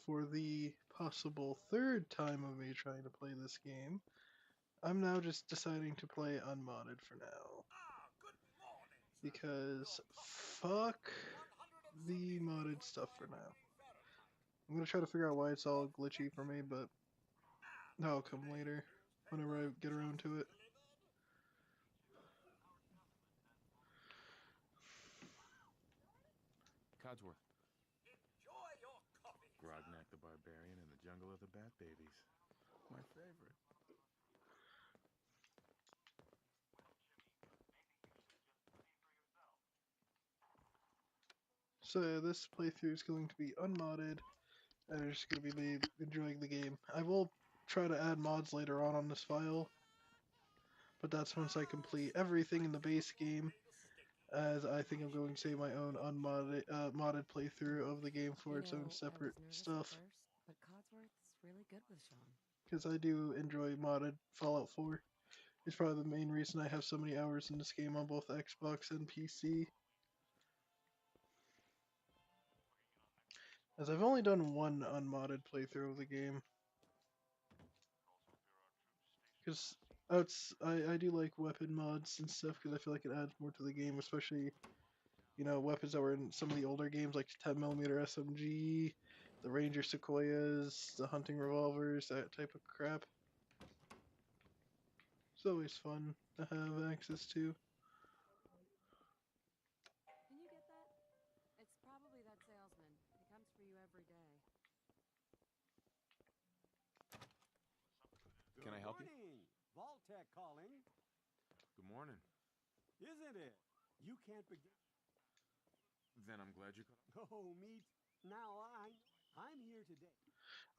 for the possible third time of me trying to play this game, I'm now just deciding to play unmodded for now. Because fuck the modded stuff for now. I'm gonna try to figure out why it's all glitchy for me, but that'll come later, whenever I get around to it. Codsworth. Grognak the Barbarian in the Jungle of the Bat Babies. My favorite. So yeah, this playthrough is going to be unmodded, and I'm just going to be me enjoying the game. I will try to add mods later on this file, but that's once I complete everything in the base game, as I think I'm going to save my own unmodded modded playthrough of the game for its own separate stuff. But Codsworth's really good with Sean. Because I do enjoy modded Fallout 4. It's probably the main reason I have so many hours in this game on both Xbox and PC. As I've only done one unmodded playthrough of the game. Because I do like weapon mods and stuff because I feel like it adds more to the game, especially, you know, weapons that were in some of the older games like 10mm SMG, the Ranger Sequoias, the hunting revolvers, that type of crap. It's always fun to have access to. Can you get that? It's probably that salesman. He comes for you every day. Can I help you? Good morning. Vault-Tec calling. Good morning. Isn't it? You can't begin. Then I'm glad you called. Oh, meet. Now I'm here today.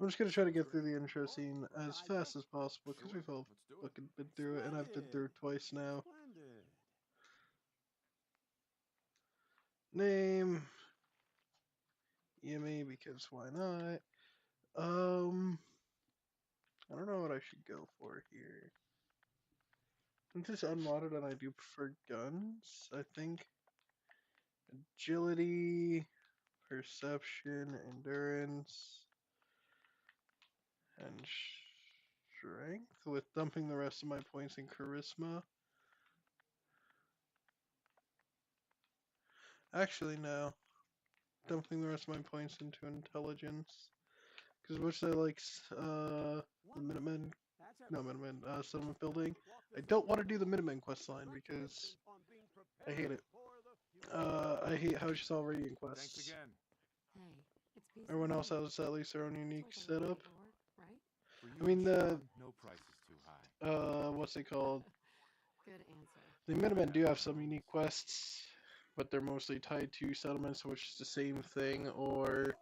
I'm just gonna try to Sounds get through great. the intro scene as fast as possible because Sure, we've all let's do it. fucking been through it, and I've been through it twice now. Splendid. Name, Yummy, because why not? I don't know what I should go for here. Since it's unmodded and I do prefer guns, I think agility, perception, endurance, and strength, with dumping the rest of my points in charisma. Actually, no. Dumping the rest of my points into intelligence. Because as much as I like the Minutemen, That's no everything. Minutemen, settlement building, Walk I this don't want to way. do the Minutemen quest line because On being I hate prepared it. for the future. I hate how it's all Radiant Thanks quests. again. Hey, it's peace and Everyone else tea. has at least their own unique It's like a little setup. paperwork, right? For you I mean, and Sean, no price is too high. what's it called? Good answer. The Minutemen do have some unique quests, but they're mostly tied to settlements, which is the same thing, or,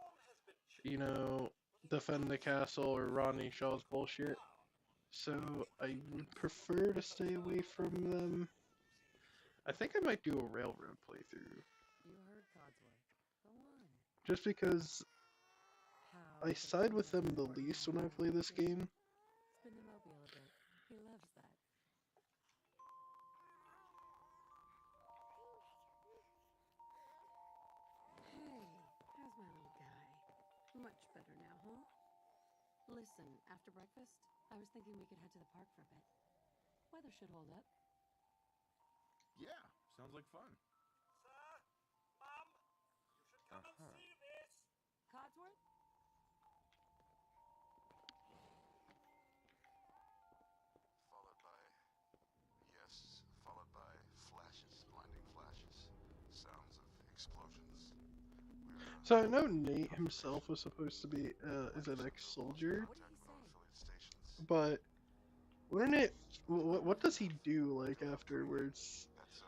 you know, defend the castle or Rodney Shaw's bullshit. So I would prefer to stay away from them. I think I might do a railroad playthrough, You heard Codsworth. Go on. just because How I does it side feel with them being the working least on when I the play this station? game. Spin the mobile a bit. He loves that. Hey, how's my little guy? Much better now, huh? Listen, after breakfast, I was thinking we could head to the park for a bit. Weather should hold up. Yeah, sounds like fun. Sir, Mum, you should come and see this. Codsworth? Followed by flashes, blinding flashes, sounds of explosions. So I know Nate himself was supposed to be is an ex-soldier, What did he say? Affiliate stations. but wouldn't it? What does he do like afterwards? That's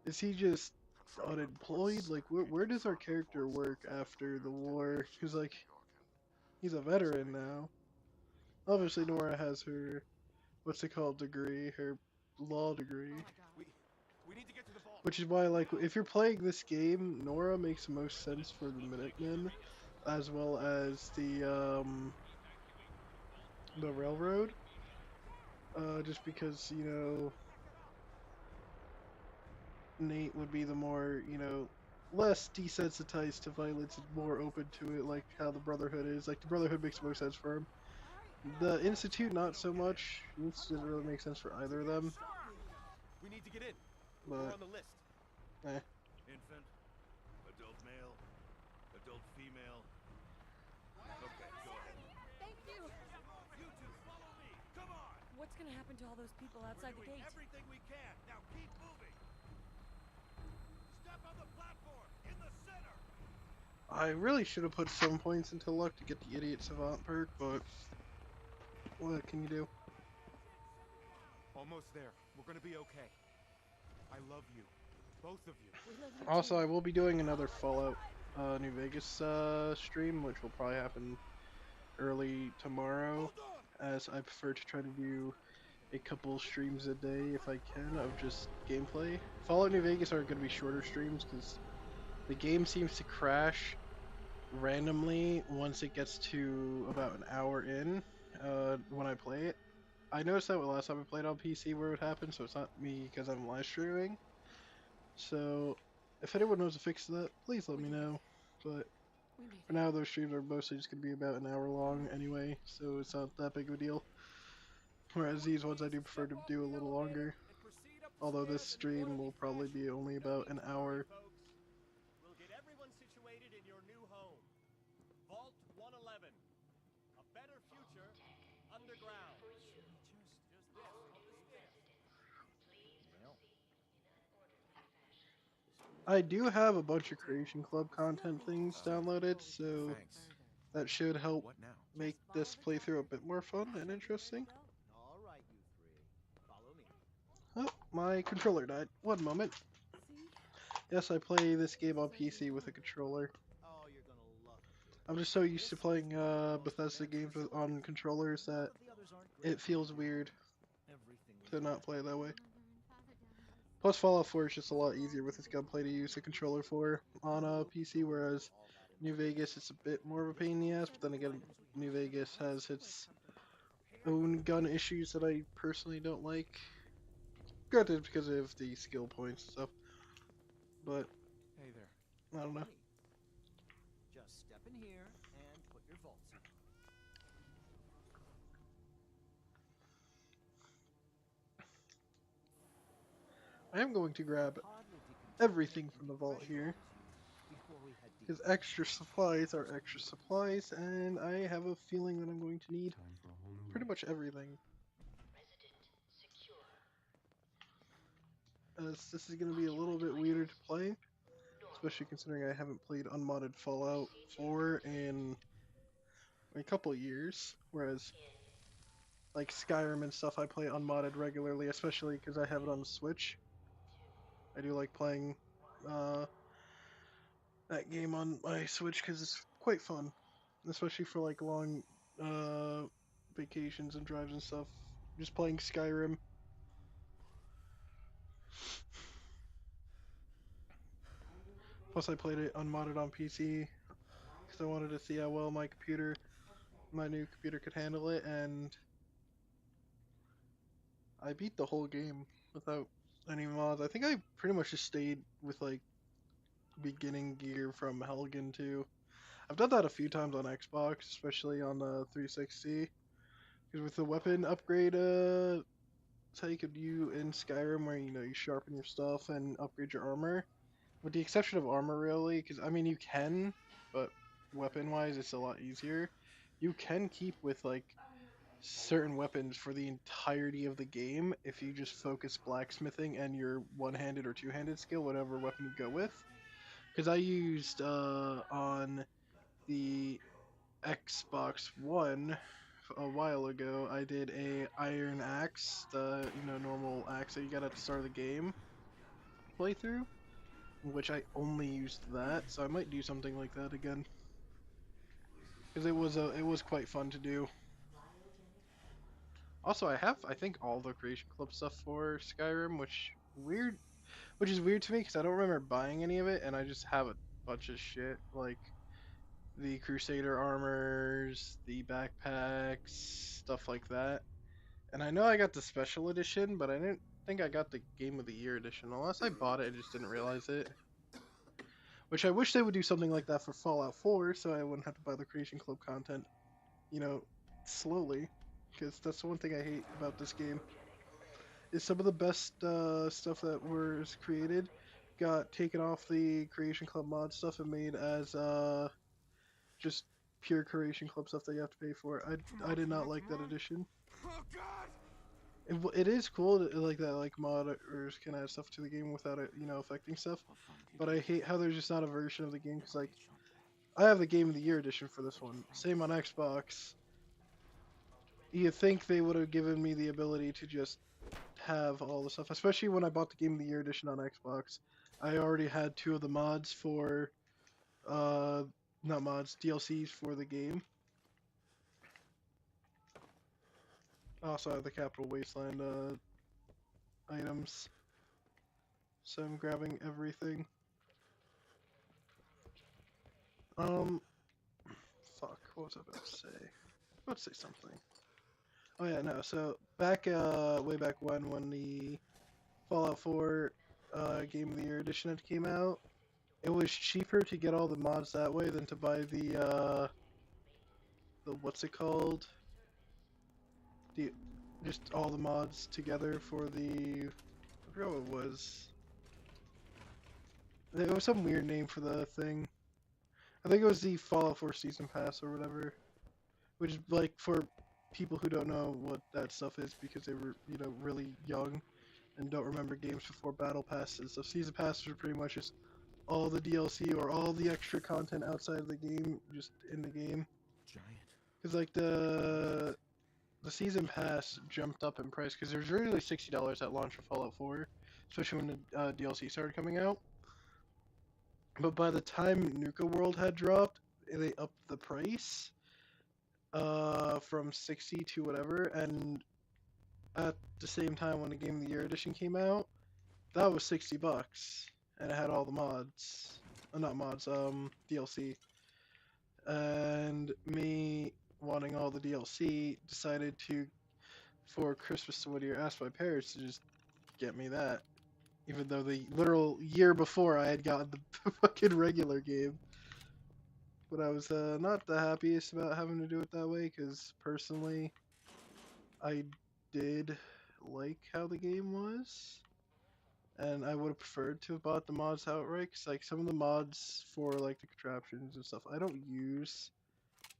Is he just confronting unemployed? reports Like, you where does our found character reports work of after the dead war? patients Because in like New York and he's a veteran now. Obviously, Nora has her what's it called degree, her law degree, Oh my god. We need to get to the vault. which is why like if you're playing this game, Nora makes most sense for the Minutemen, as well as the railroad. Just because Nate would be the more less desensitized to violence and more open to it, like how the Brotherhood is. Like the Brotherhood makes more sense for him. The Institute, not so much. This doesn't really make sense for either of them. We need to get in. We're But on the list. Infant, adult male, adult female. Okay, go ahead. Thank you. You two, follow me. Come on. What's gonna happen to all those people outside the We're doing gate? everything we can. Now keep moving. Step on the platform in the center. I really should have put some points into luck to get the Idiot Savant perk, but what can you do? Almost there. We're gonna be okay. I love you. Both of you. We love you Also, too. I will be doing another Fallout New Vegas stream, which will probably happen early tomorrow, as I prefer to try to do a couple streams a day if I can of just gameplay. Fallout New Vegas are going to be shorter streams because the game seems to crash randomly once it gets to about an hour in when I play it. I noticed that last time I played on PC where it happened, so it's not me because I'm live streaming. So if anyone knows a fix to that, please let me know. But We made for it. now, those streams are mostly just going to be about an hour long anyway, so it's not that big of a deal. Whereas these ones I do prefer to do a little longer. Although this stream will probably be only about an hour. We'll get everyone situated in your new home. Vault 111. A better future underground. I do have a bunch of Creation Club content things downloaded, so Thanks. that should help What now? make this playthrough a bit more fun and interesting. All right, you three. Follow me. Oh, my controller died. One moment. See? Yes, I play this game on PC with a controller. Oh, you're gonna love it. I'm just so used to playing Bethesda games on controllers that it feels weird to not play that way. Plus, Fallout 4 is just a lot easier with its gunplay to use a controller for on a PC, whereas New Vegas it's a bit more of a pain in the ass. But then again, New Vegas has its own gun issues that I personally don't like. Granted, because of the skill points and stuff. But Hey there. I don't know. Just step in here and put your vaults in. I am going to grab everything from the vault here, because extra supplies are extra supplies, and I have a feeling that I'm going to need pretty much everything. As this is going to be a little bit weird to play, especially considering I haven't played unmodded Fallout 4 in a couple years, whereas like Skyrim and stuff I play unmodded regularly, especially because I have it on the Switch. I do like playing that game on my Switch because it's quite fun, especially for like long vacations and drives and stuff. Just playing Skyrim. Plus, I played it unmodded on PC because I wanted to see how well my new computer could handle it, and I beat the whole game without any mods. I think I pretty much just stayed with like beginning gear from Helgen 2. I've done that a few times on Xbox, especially on the 360. Because with the weapon upgrade, it's how you could do in Skyrim, where you sharpen your stuff and upgrade your armor. With the exception of armor, really, because I mean you can, but weapon-wise, it's a lot easier. You can keep with like certain weapons for the entirety of the game if you just focus blacksmithing and your one-handed or two-handed skill, whatever weapon you go with. Because I used on the Xbox One a while ago, I did a iron axe, the normal axe that you got at the start of the game playthrough, which I only used that, so I might do something like that again. Because it was quite fun to do. Also, I think all the Creation Club stuff for Skyrim, which is weird to me because I don't remember buying any of it, and I just have a bunch of shit like the Crusader armors, the backpacks, stuff like that. And I know I got the special edition, but I didn't think I got the Game of the Year edition, unless I bought it and just didn't realize it. which I wish they would do something like that for Fallout 4, so I wouldn't have to buy the Creation Club content, you know, slowly, because that's the one thing I hate about this game. Is some of the best stuff that was created got taken off the Creation Club mod stuff and made as just pure Creation Club stuff that you have to pay for. I did not like that addition. Oh God! It is cool to, like that, like modders can add stuff to the game without it, affecting stuff. But I hate how there's just not a version of the game, because like I have the Game of the Year edition for this one. Same on Xbox. You think they would have given me the ability to just have all the stuff, especially when I bought the Game of the Year edition on Xbox. I already had two of the mods for, not mods, DLCs for the game. Also, I have the Capital Wasteland items. So I'm grabbing everything. Fuck, what was I about to say? Let's say something. Oh yeah, no, so back, way back when the Fallout 4 Game of the Year edition had came out, it was cheaper to get all the mods that way than to buy the what's it called? Just all the mods together for the, I forgot what it was. There was some weird name for the thing. I think it was the Fallout 4 Season Pass or whatever. Which is like for people who don't know what that stuff is because they were, really young and don't remember games before Battle Passes. So Season Passes are pretty much just all the DLC or all the extra content outside of the game, just in the game. Giant. Because like the Season Pass jumped up in price because there was originally $60 at launch for Fallout 4, especially when the DLC started coming out. But by the time Nuka World had dropped, they upped the price from 60 to whatever, and at the same time when the Game of the Year edition came out, that was $60, and it had all the mods, not mods, DLC. And me wanting all the DLC, decided to, for Christmas one year, ask my parents to just get me that, even though the literal year before I had gotten the fucking regular game. But I was not the happiest about having to do it that way, because personally, I did like how the game was, and I would have preferred to have bought the mods outright, because like some of the mods for like the contraptions and stuff I don't use,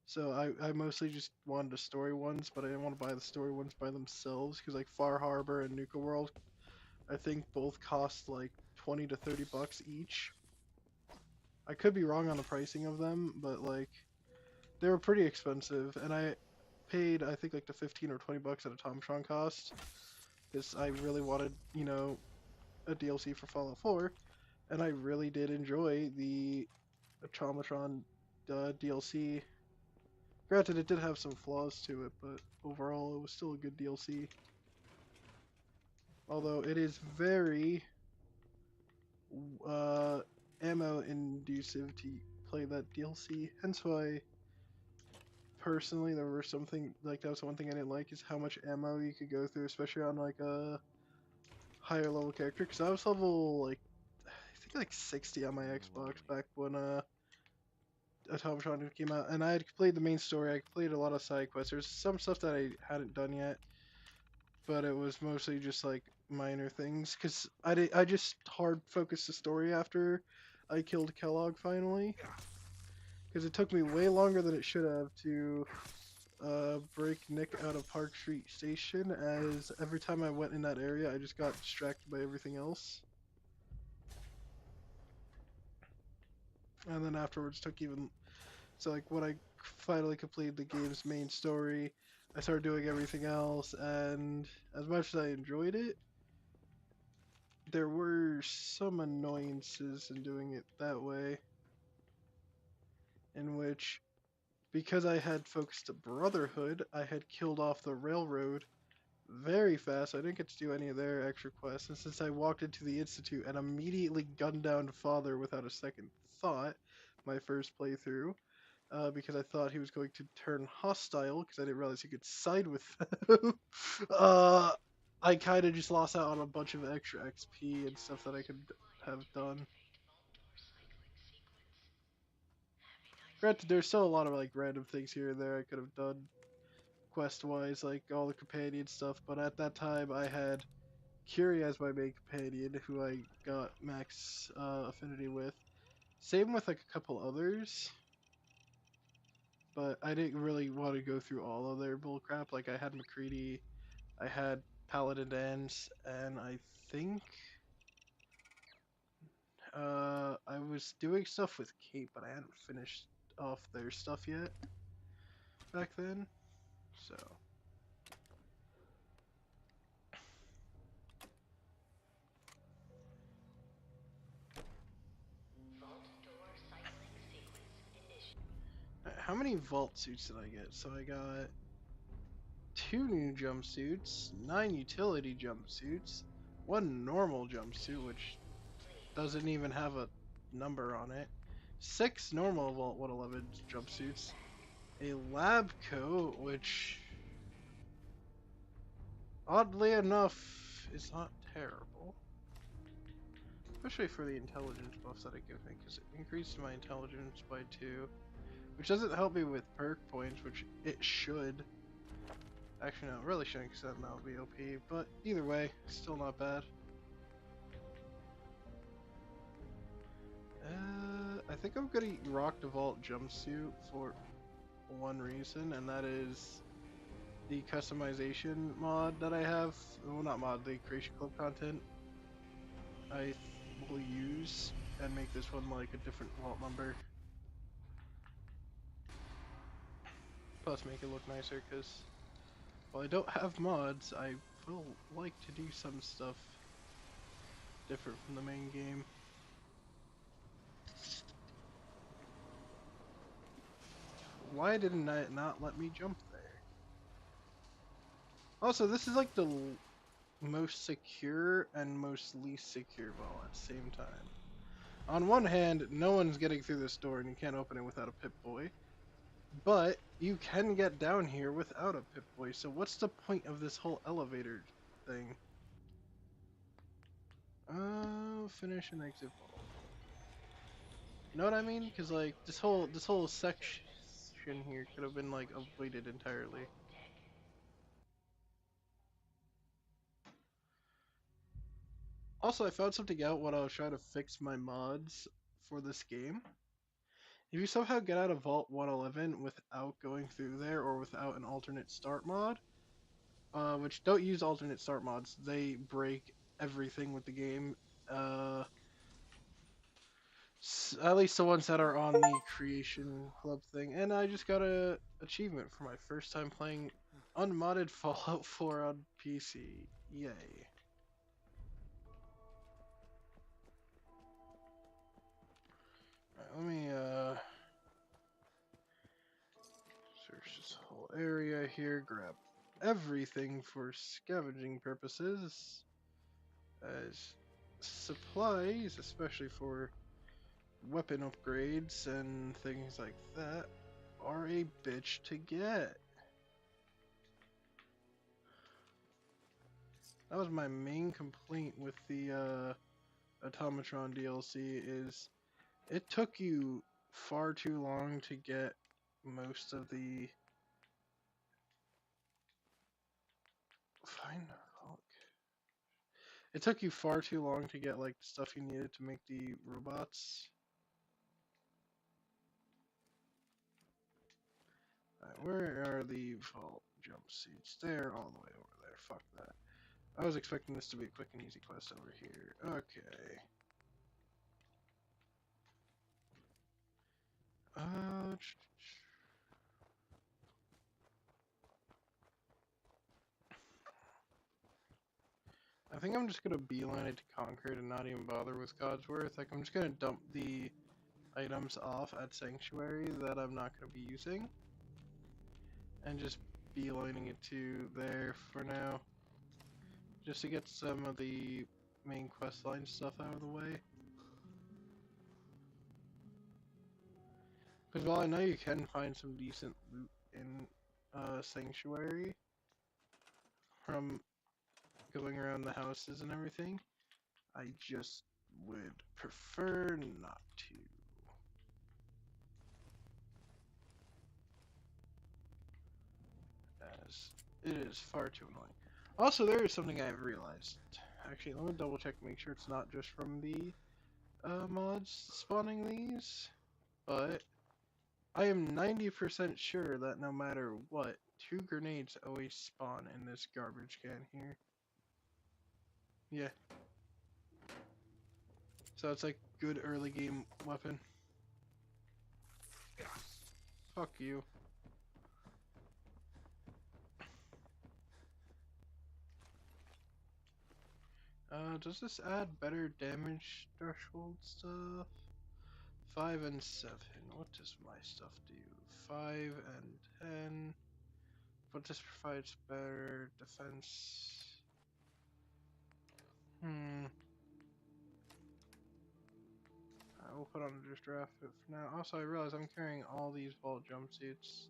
so I mostly just wanted the story ones, but I didn't want to buy the story ones by themselves, because like Far Harbor and Nuka World, I think both cost like 20 to 30 bucks each. I could be wrong on the pricing of them, but like they were pretty expensive, and I paid I think like the 15 or 20 bucks at Automatron cost, because I really wanted, a DLC for Fallout 4, and I really did enjoy the Automatron DLC. Granted, it did have some flaws to it, but overall it was still a good DLC. Although it is very ammo inducive to play that DLC, hence why personally there were something like that was one thing I didn't like, is how much ammo you could go through, especially on like a higher level character, because I was level like I think like 60 on my Xbox back when Automatron came out, and I had completed the main story. I completed a lot of side quests. There's some stuff that I hadn't done yet, but it was mostly just like minor things, because I just hard focused the story after I killed Kellogg finally, because it took me way longer than it should have to break Nick out of Park Street Station, as every time I went in that area I just got distracted by everything else. And then afterwards took even, so like when I finally completed the game's main story, I started doing everything else, and as much as I enjoyed it, there were some annoyances in doing it that way, in which, because I had focused to Brotherhood, I had killed off the Railroad very fast. I didn't get to do any of their extra quests, and since I walked into the Institute and immediately gunned down Father without a second thought, my first playthrough, because I thought he was going to turn hostile, because I didn't realize he could side with them, I kind of just lost out on a bunch of extra XP and stuff that I could have done. Granted, there's still a lot of like random things here and there I could have done quest-wise, like all the companion stuff, but at that time I had Curie as my main companion, who I got max affinity with. Same with like a couple others, but I didn't really want to go through all of their bullcrap. Like I had McCready, I had Paladin Dance, and I think I was doing stuff with Kate, but I hadn't finished off their stuff yet back then. So how many vault suits did I get? So I got 2 new jumpsuits, 9 utility jumpsuits, 1 normal jumpsuit, which doesn't even have a number on it, 6 normal Vault 111 jumpsuits, a lab coat, which oddly enough is not terrible, especially for the intelligence buffs that it gives me, because it increased my intelligence by 2, which doesn't help me with perk points, which it should. Actually, no, it really shouldn't, because then that would be OP, but either way, still not bad. I think I'm gonna rock the Vault jumpsuit for one reason, and that is the customization mod that I have. Well, not mod, the creation club content I will use and make this one like a different vault number. Plus make it look nicer, because while I don't have mods, I will like to do some stuff different from the main game. Why didn't it not let me jump there? Also, this is like the most secure and most least secure vault at the same time. On one hand, no one's getting through this door and you can't open it without a Pip-Boy. But you can get down here without a Pip-Boy, so what's the point of this whole elevator thing? Finish and exit vault. You know what I mean? Because like this whole section here could have been like avoided entirely. Also, I found something out when I was trying to fix my mods for this game. If you somehow get out of Vault 111 without going through there or without an alternate start mod, which don't use alternate start mods, they break everything with the game. At least the ones that are on the creation club thing. And I just got a achievement for my first time playing unmodded Fallout 4 on PC. Yay. Alright, let me search this whole area here, grab everything for scavenging purposes, as supplies, especially for weapon upgrades and things like that, are a bitch to get. That was my main complaint with the Automatron DLC, is it took you far too long to get most of the It took you far too long to get like the stuff you needed to make the robots. Alright, where are the vault jumpsuits? They're all the way over there. Fuck that. I was expecting this to be a quick and easy quest over here. Okay. I think I'm just gonna beeline it to Concord and not even bother with Codsworth. Like, I'm just gonna dump the items off at Sanctuary that I'm not gonna be using, and just beelining it to there for now, just to get some of the main questline stuff out of the way. Because while I know you can find some decent loot in Sanctuary from going around the houses and everything, I just would prefer not to. because it is far too annoying. Also, there is something I've realized. Actually, let me double check to make sure it's not just from the mods spawning these, but I am 90% sure that no matter what, 2 grenades always spawn in this garbage can here. Yeah. So it's like good early game weapon. Fuck you. Does this add better damage threshold stuff? 5 and 7. What does my stuff do? 5 and 10. But this provides better defense. I will put on a just draft it for now. Also, I realize I'm carrying all these vault jumpsuits.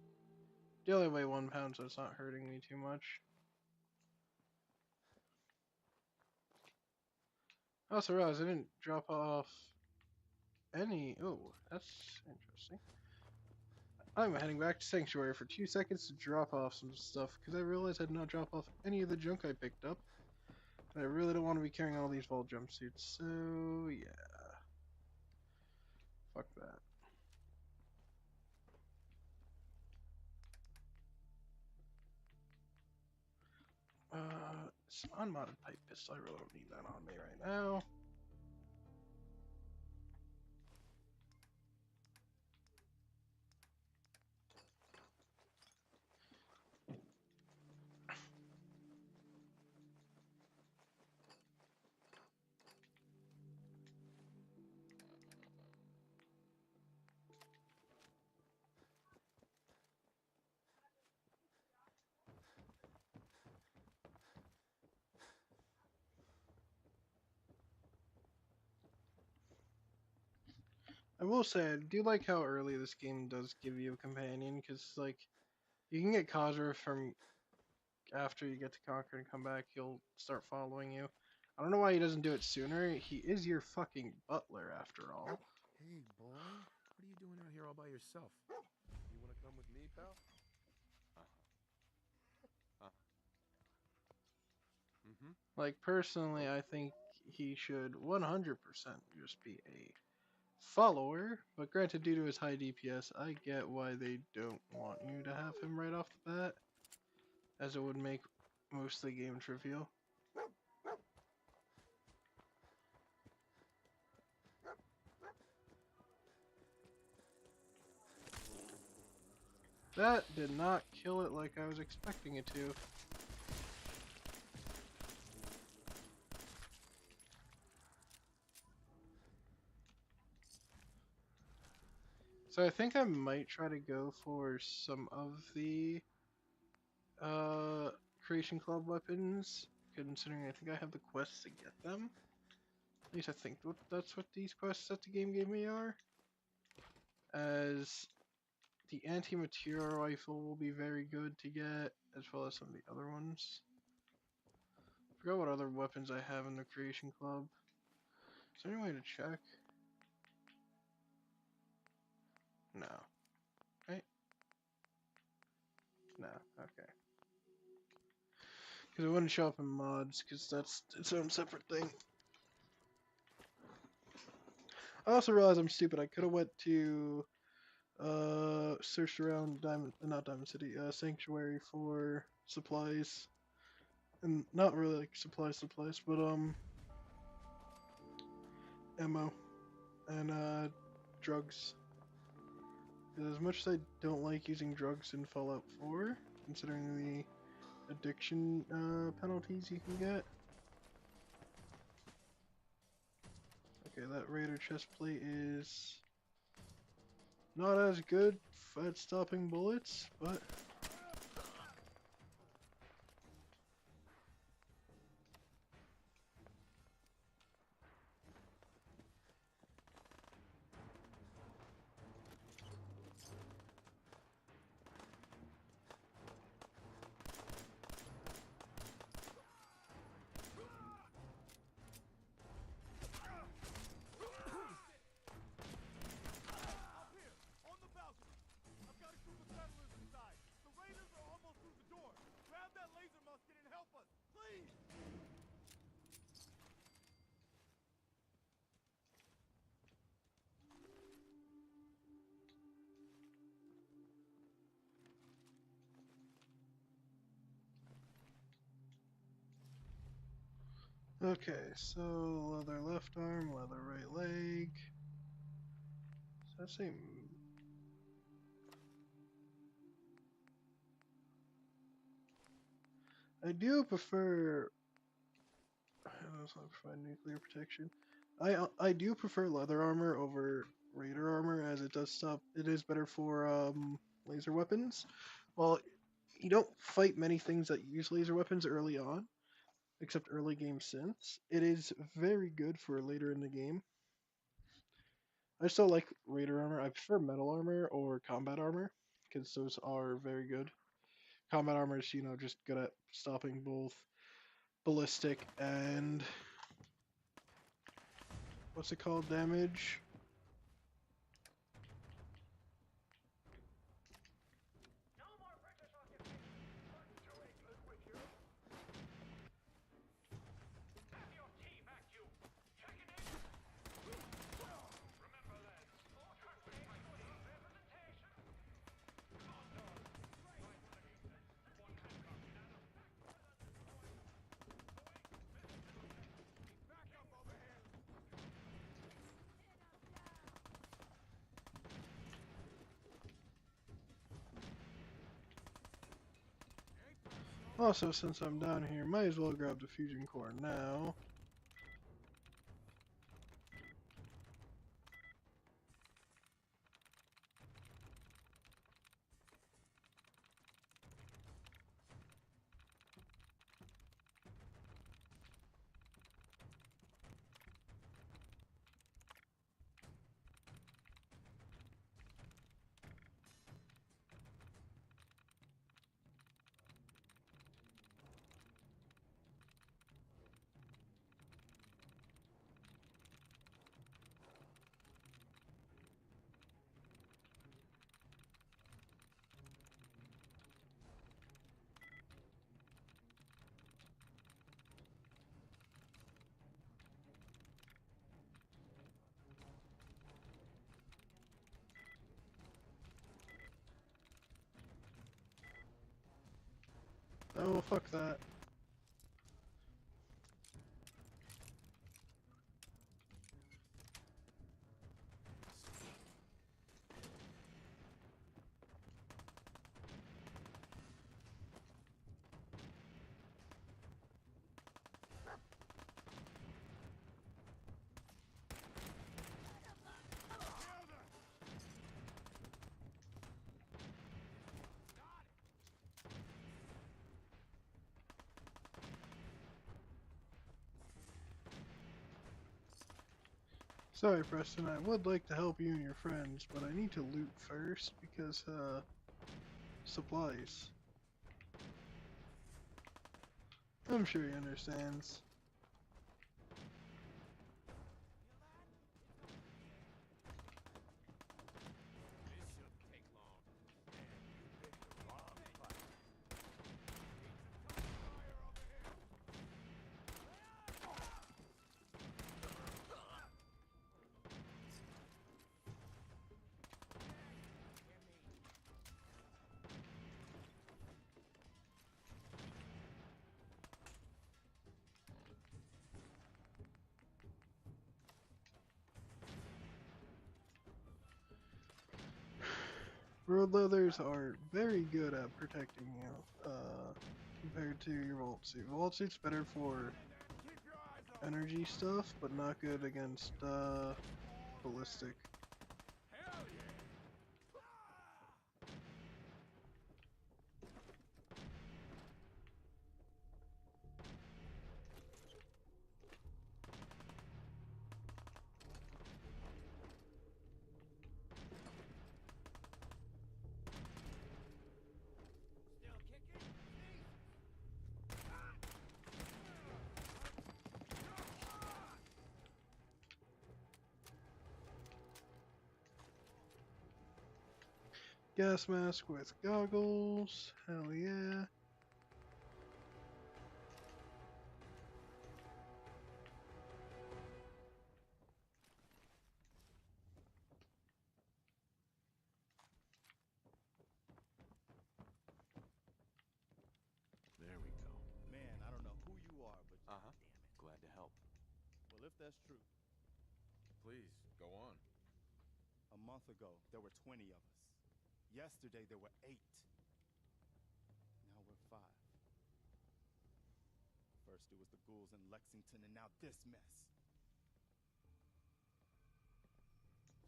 They only weigh 1 pound, so it's not hurting me too much. I also realized I didn't drop off any. Oh, that's interesting. I'm heading back to Sanctuary for 2 seconds to drop off some stuff, because I realized I did not drop off any of the junk I picked up. And I really don't want to be carrying all these vault jumpsuits, so yeah. Fuck that. It's an unmodded pipe pistol. I really don't need that on me right now. I will say, I do like how early this game does give you a companion, because, like, you can get Kazra from after you get to Conquer and come back, he'll start following you. I don't know why he doesn't do it sooner. He is your fucking butler, after all. Hey, boy. What are you doing out here all by yourself? You want to come with me, pal? Like, personally, I think he should 100% just be a follower, but granted, due to his high DPS, I get why they don't want you to have him right off the bat, as it would make most of the game trivial. That did not kill it like I was expecting it to. So I think I might try to go for some of the Creation Club weapons, considering I think I have the quests to get them. At least I think that's what these quests that the game gave me are. As the anti-material rifle will be very good to get, as well as some of the other ones. I forgot what other weapons I have in the Creation Club. Is there any way to check? No. Right? No. Okay. Because it wouldn't show up in mods, because that's its own separate thing. I also realized I'm stupid. I could have went to searched around not Diamond City, Sanctuary for supplies, and not really like supplies, but ammo and drugs. Because as much as I don't like using drugs in Fallout 4, considering the addiction penalties you can get. Okay, that Raider chestplate is not as good at stopping bullets, but Okay, so leather left arm, leather right leg. So that same. I do prefer. It does not provide nuclear protection. I do prefer leather armor over raider armor, as it does stop. It is better for laser weapons. Well, you don't fight many things that use laser weapons early on, except early game synths. It is very good for later in the game. I still like raider armor. I prefer metal armor or combat armor because those are very good. Combat armor is, just good at stopping both ballistic and what's it called, damage. Also, since I'm down here, might as well grab the fusion core now. Oh, fuck that. Sorry, Preston, I would like to help you and your friends, but I need to loot first because, supplies. I'm sure he understands. Road leathers are very good at protecting you, compared to your vault suit. Vault suit's better for energy stuff, but not good against, ballistic. Gas mask with goggles, hell yeah. that's true. Please, go on. A month ago, there were 20 of us. Yesterday, there were 8. Now we're 5. First, it was the ghouls in Lexington, and now this mess.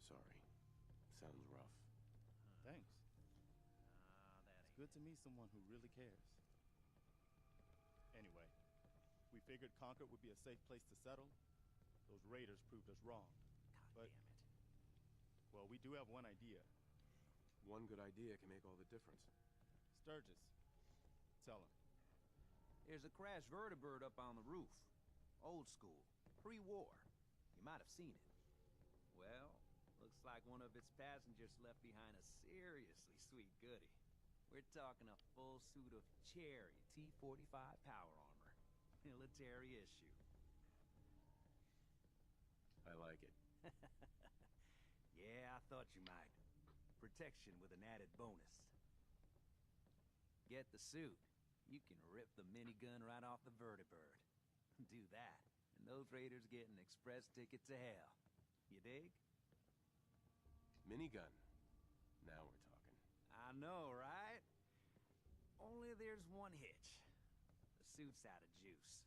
Sorry. Sounds rough. Thanks. It's good to meet someone who really cares. Anyway, we figured Concord would be a safe place to settle. Those raiders proved us wrong. God But, damn it. well, we do have one idea. One good idea can make all the difference. Sturgis, tell him. There's a crashed vertibird up on the roof. Old school. Pre-war. You might have seen it. Well, looks like one of its passengers left behind a seriously sweet goodie. We're talking a full suit of Cherry T-45 power armor. Military issue. I like it. Yeah, I thought you might. Protection with an added bonus. Get the suit. You can rip the minigun right off the vertibird. Do that, and those raiders get an express ticket to hell. You dig? Minigun. Now we're talking. I know, right? Only there's one hitch. The suit's out of juice.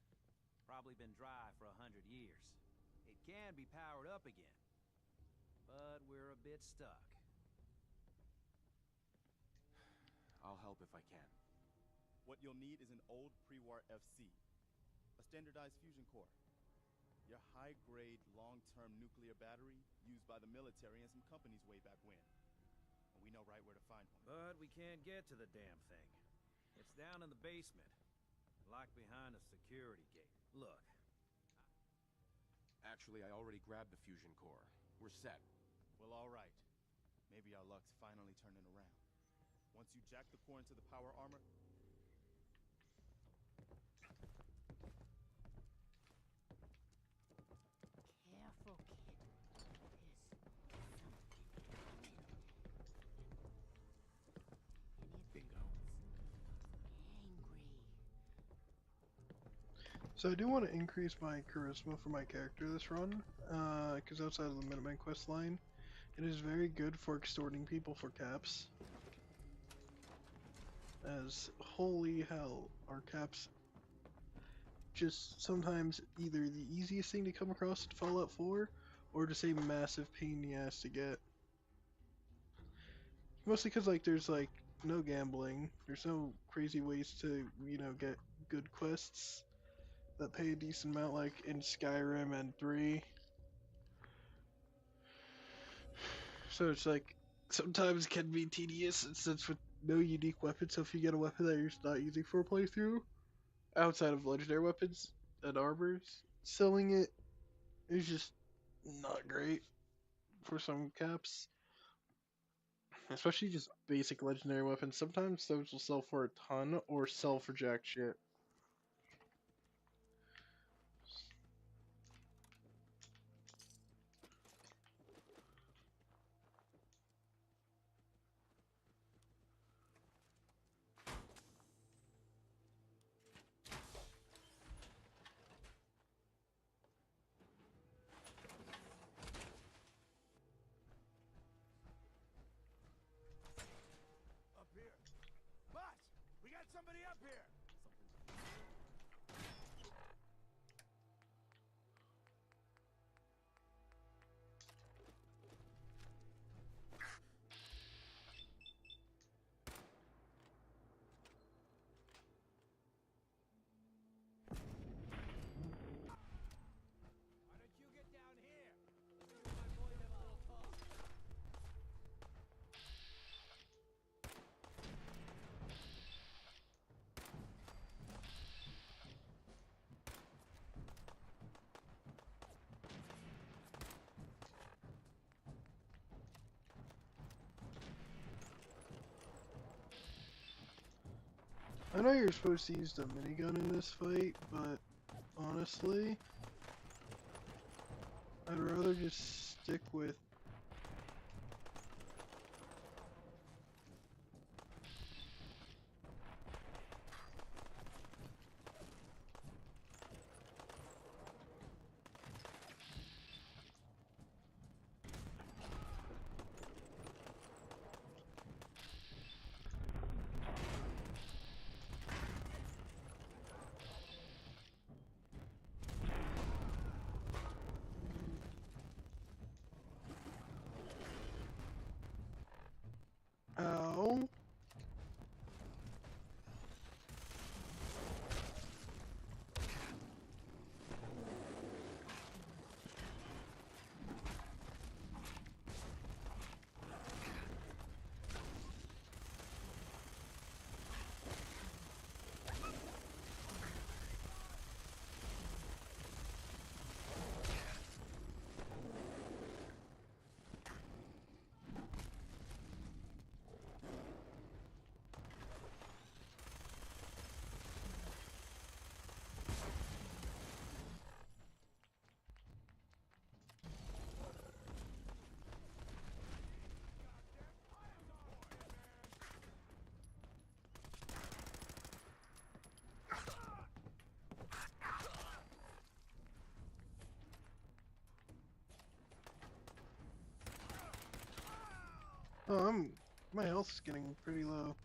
Probably been dry for 100 years. It can be powered up again. But we're a bit stuck. I'll help if I can. What you'll need is an old pre-war FC, a standardized fusion core, your high-grade, long-term nuclear battery used by the military and some companies way back when. And we know right where to find one. But we can't get to the damn thing. It's down in the basement, locked behind a security gate. Look. Actually, I already grabbed the fusion core. We're set. Well, all right. Maybe our luck's finally turning around. Once you jack the core into the power armor... Careful, kid. Bingo. Angry. So I do want to increase my charisma for my character this run, because outside of the Minuteman quest line, it is very good for extorting people for caps. As holy hell, are caps just sometimes either the easiest thing to come across in Fallout 4, or just a massive pain in the ass to get. Mostly because like there's like no gambling, there's no crazy ways to, you know, get good quests that pay a decent amount like in Skyrim and 3. So it's like sometimes can be tedious since with no unique weapon, so if you get a weapon that you're just not using for a playthrough, outside of legendary weapons and armors, selling it is just not great for some caps. Especially just basic legendary weapons. Sometimes those will sell for a ton or sell for jack shit. Up here. Boss! We got somebody up here! Why don't you get down here? You and my boy have a little talk. I know you're supposed to use the minigun in this fight, but honestly, I'd rather just stick with Oh, my health's getting pretty low.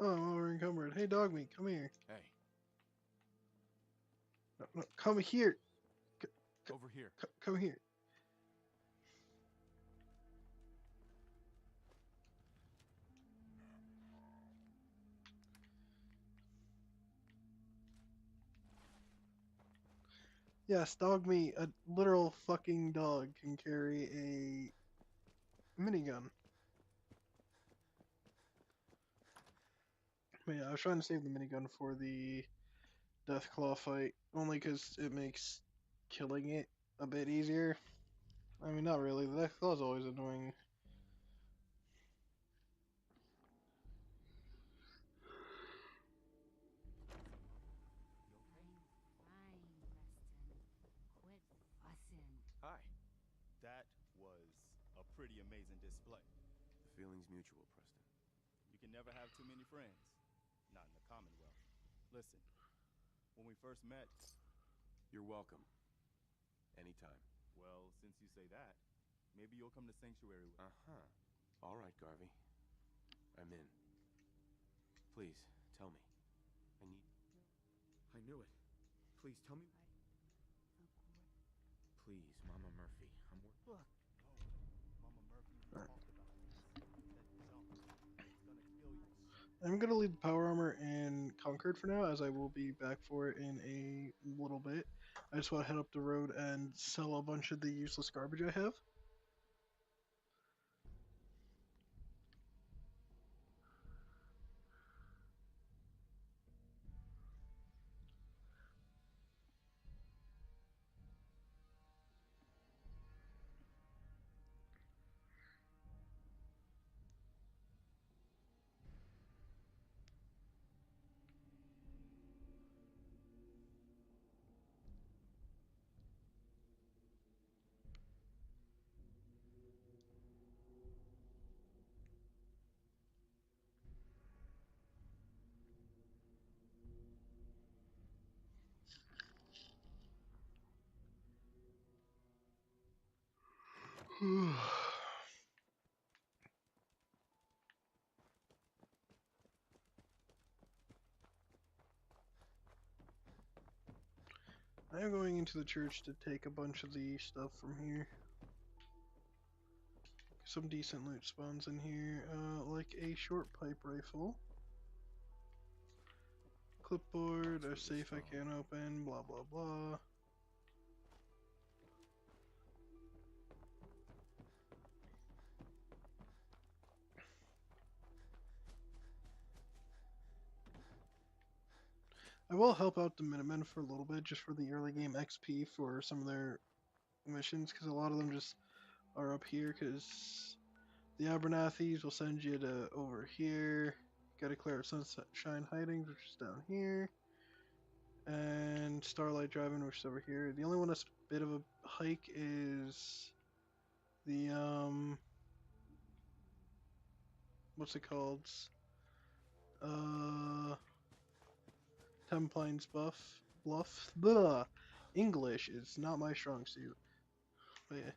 Oh, I'm over encumbered. Hey, dog meat, come here. Hey, No, no, come here. over here. Come here. Yes, dog meat, a literal fucking dog can carry a minigun. But yeah, I was trying to save the minigun for the Deathclaw fight, only because it makes killing it a bit easier. I mean, not really. The Deathclaw's always annoying. Hi. That was a pretty amazing display. The feeling's mutual, Preston. You can never have too many friends. Not in the Commonwealth. Listen, when we first met, You're welcome. Anytime. well, since you say that, maybe you'll come to Sanctuary with me. Uh-huh. All right, Garvey. I'm in. Please, tell me. I need... I knew it. Please tell me. Please, Mama Murphy. I'm Look. No, Mama Murphy, we talked about this. That jump, it's gonna kill you. I'm gonna leave the power armor in Concord for now, as I will be back for it in a little bit. I just want to head up the road and sell a bunch of the useless garbage I have. I am going into the church to take a bunch of the stuff from here. Some decent loot spawns in here, like a short pipe rifle, clipboard, a safe I can't open, blah blah blah. I will help out the Minutemen for a little bit, just for the early game XP for some of their missions, because a lot of them just are up here, because the Abernathy's will send you to over here. Gotta clear out Sunshine Hidings, which is down here. And Starlight Driving, which is over here. The only one that's a bit of a hike is the, what's it called? Templines Bluff. Blah. English is not my strong suit. But yeah.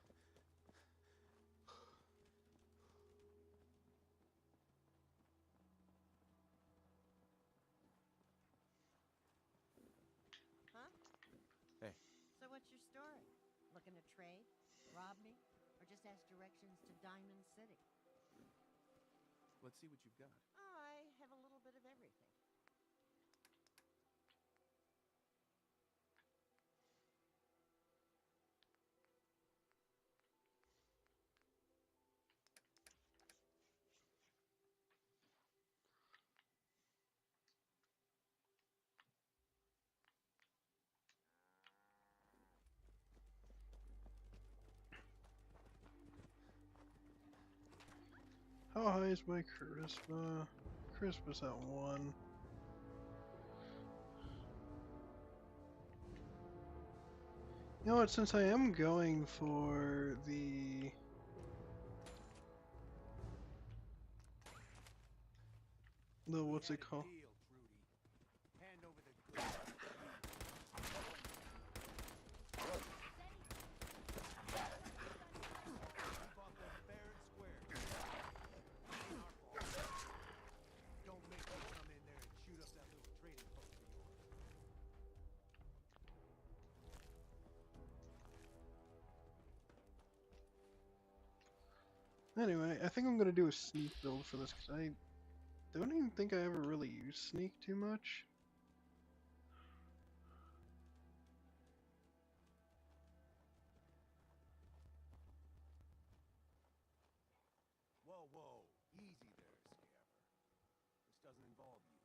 Huh? Hey. So what's your story? Looking to trade? Rob me? Or just ask directions to Diamond City? Let's see what you've got. I have a little bit of everything. How high is my charisma? Charisma's at 1. You know what, since I am going for the... what's it called? Deal, Trudy. Hand over the goods. Bought them fair and square. Ain't our fault. Don't make me come in there and shoot up that little trading post of yours. Anyway, I think I'm gonna do a sneak build for this, because I don't even think I ever really use sneak too much. Whoa, whoa. Easy there, Scammer. This doesn't involve you.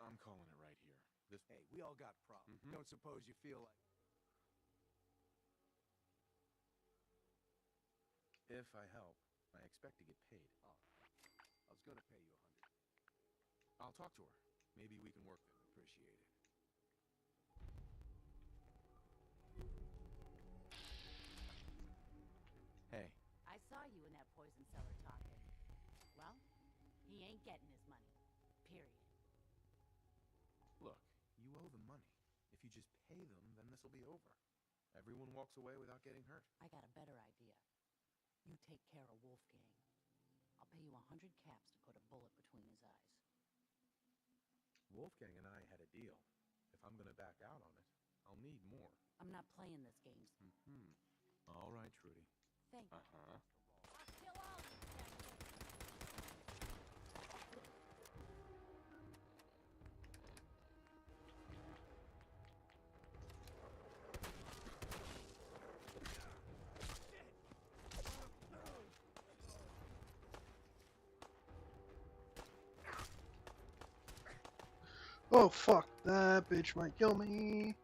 I'm calling it right here. This. Hey, we all got problems. Don't suppose you feel like... If I help, I expect to get paid. Oh, I was gonna pay you 100. I'll talk to her. Maybe we can work this. Appreciate it. Hey, I saw you in that poison cellar talking. Well, he ain't getting his money. Period. look, you owe them money. If you just pay them, then this'll be over. Everyone walks away without getting hurt. I got a better idea. You take care of Wolfgang. I'll pay you 100 caps to put a bullet between his eyes. Wolfgang and I had a deal. If I'm gonna back out on it, I'll need more. I'm not playing this games. All right, Trudy. Thank you. Uh-huh. I'll kill all of you, Captain. Oh fuck, that bitch might kill me.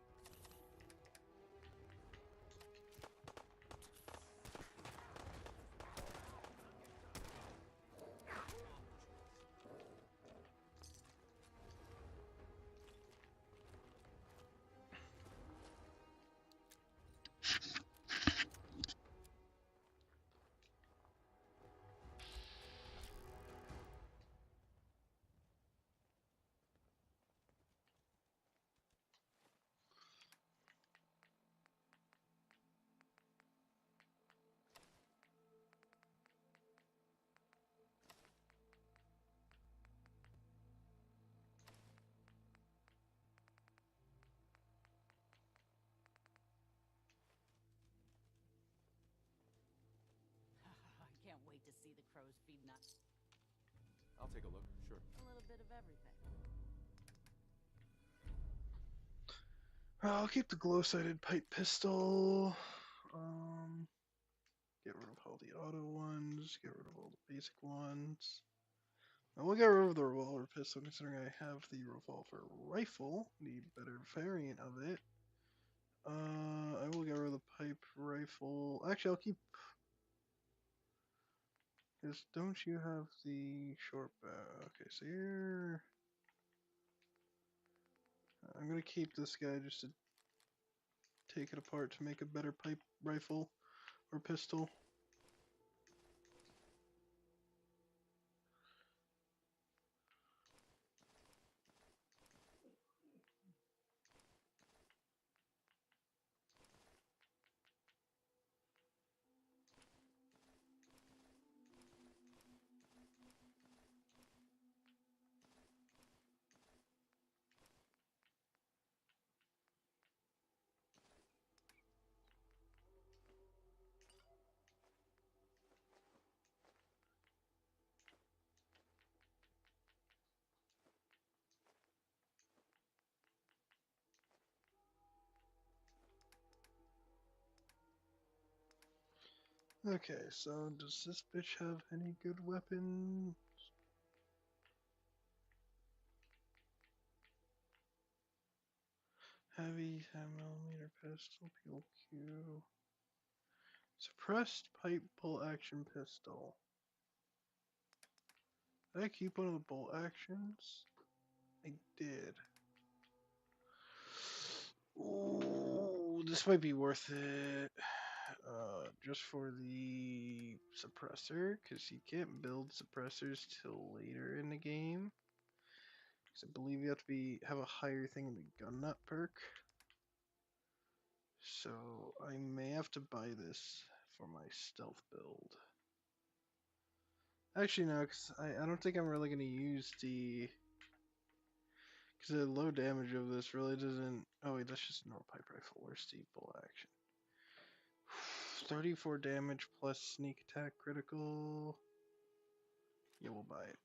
I can't wait to see the crows feeding on I'll take a look, sure. a little bit of everything. I'll keep the glow-sighted pipe pistol. Get rid of all the auto ones. Get rid of all the basic ones. I will get rid of the revolver pistol, considering I have the revolver rifle, the better variant of it. I will get rid of the pipe rifle. Actually, I'll keep. Because don't you have the short bow? Okay, so you're. I'm gonna keep this guy just to take it apart to make a better pipe rifle or pistol. Okay, so does this bitch have any good weapons? Heavy 10mm pistol, PLQ, Suppressed pipe bolt action pistol. Did I keep one of the bolt actions? I did. Ooh, this might be worth it. Just for the suppressor, because you can't build suppressors till later in the game. Because I believe you have to have a higher thing in the gun nut perk. So I may have to buy this for my stealth build. Actually, no, because I don't think I'm really going to use the... Because the low damage of this really doesn't... Oh wait, that's just a normal pipe rifle. Where's the bolt action? 34 damage plus sneak attack critical. Yeah, we'll buy it.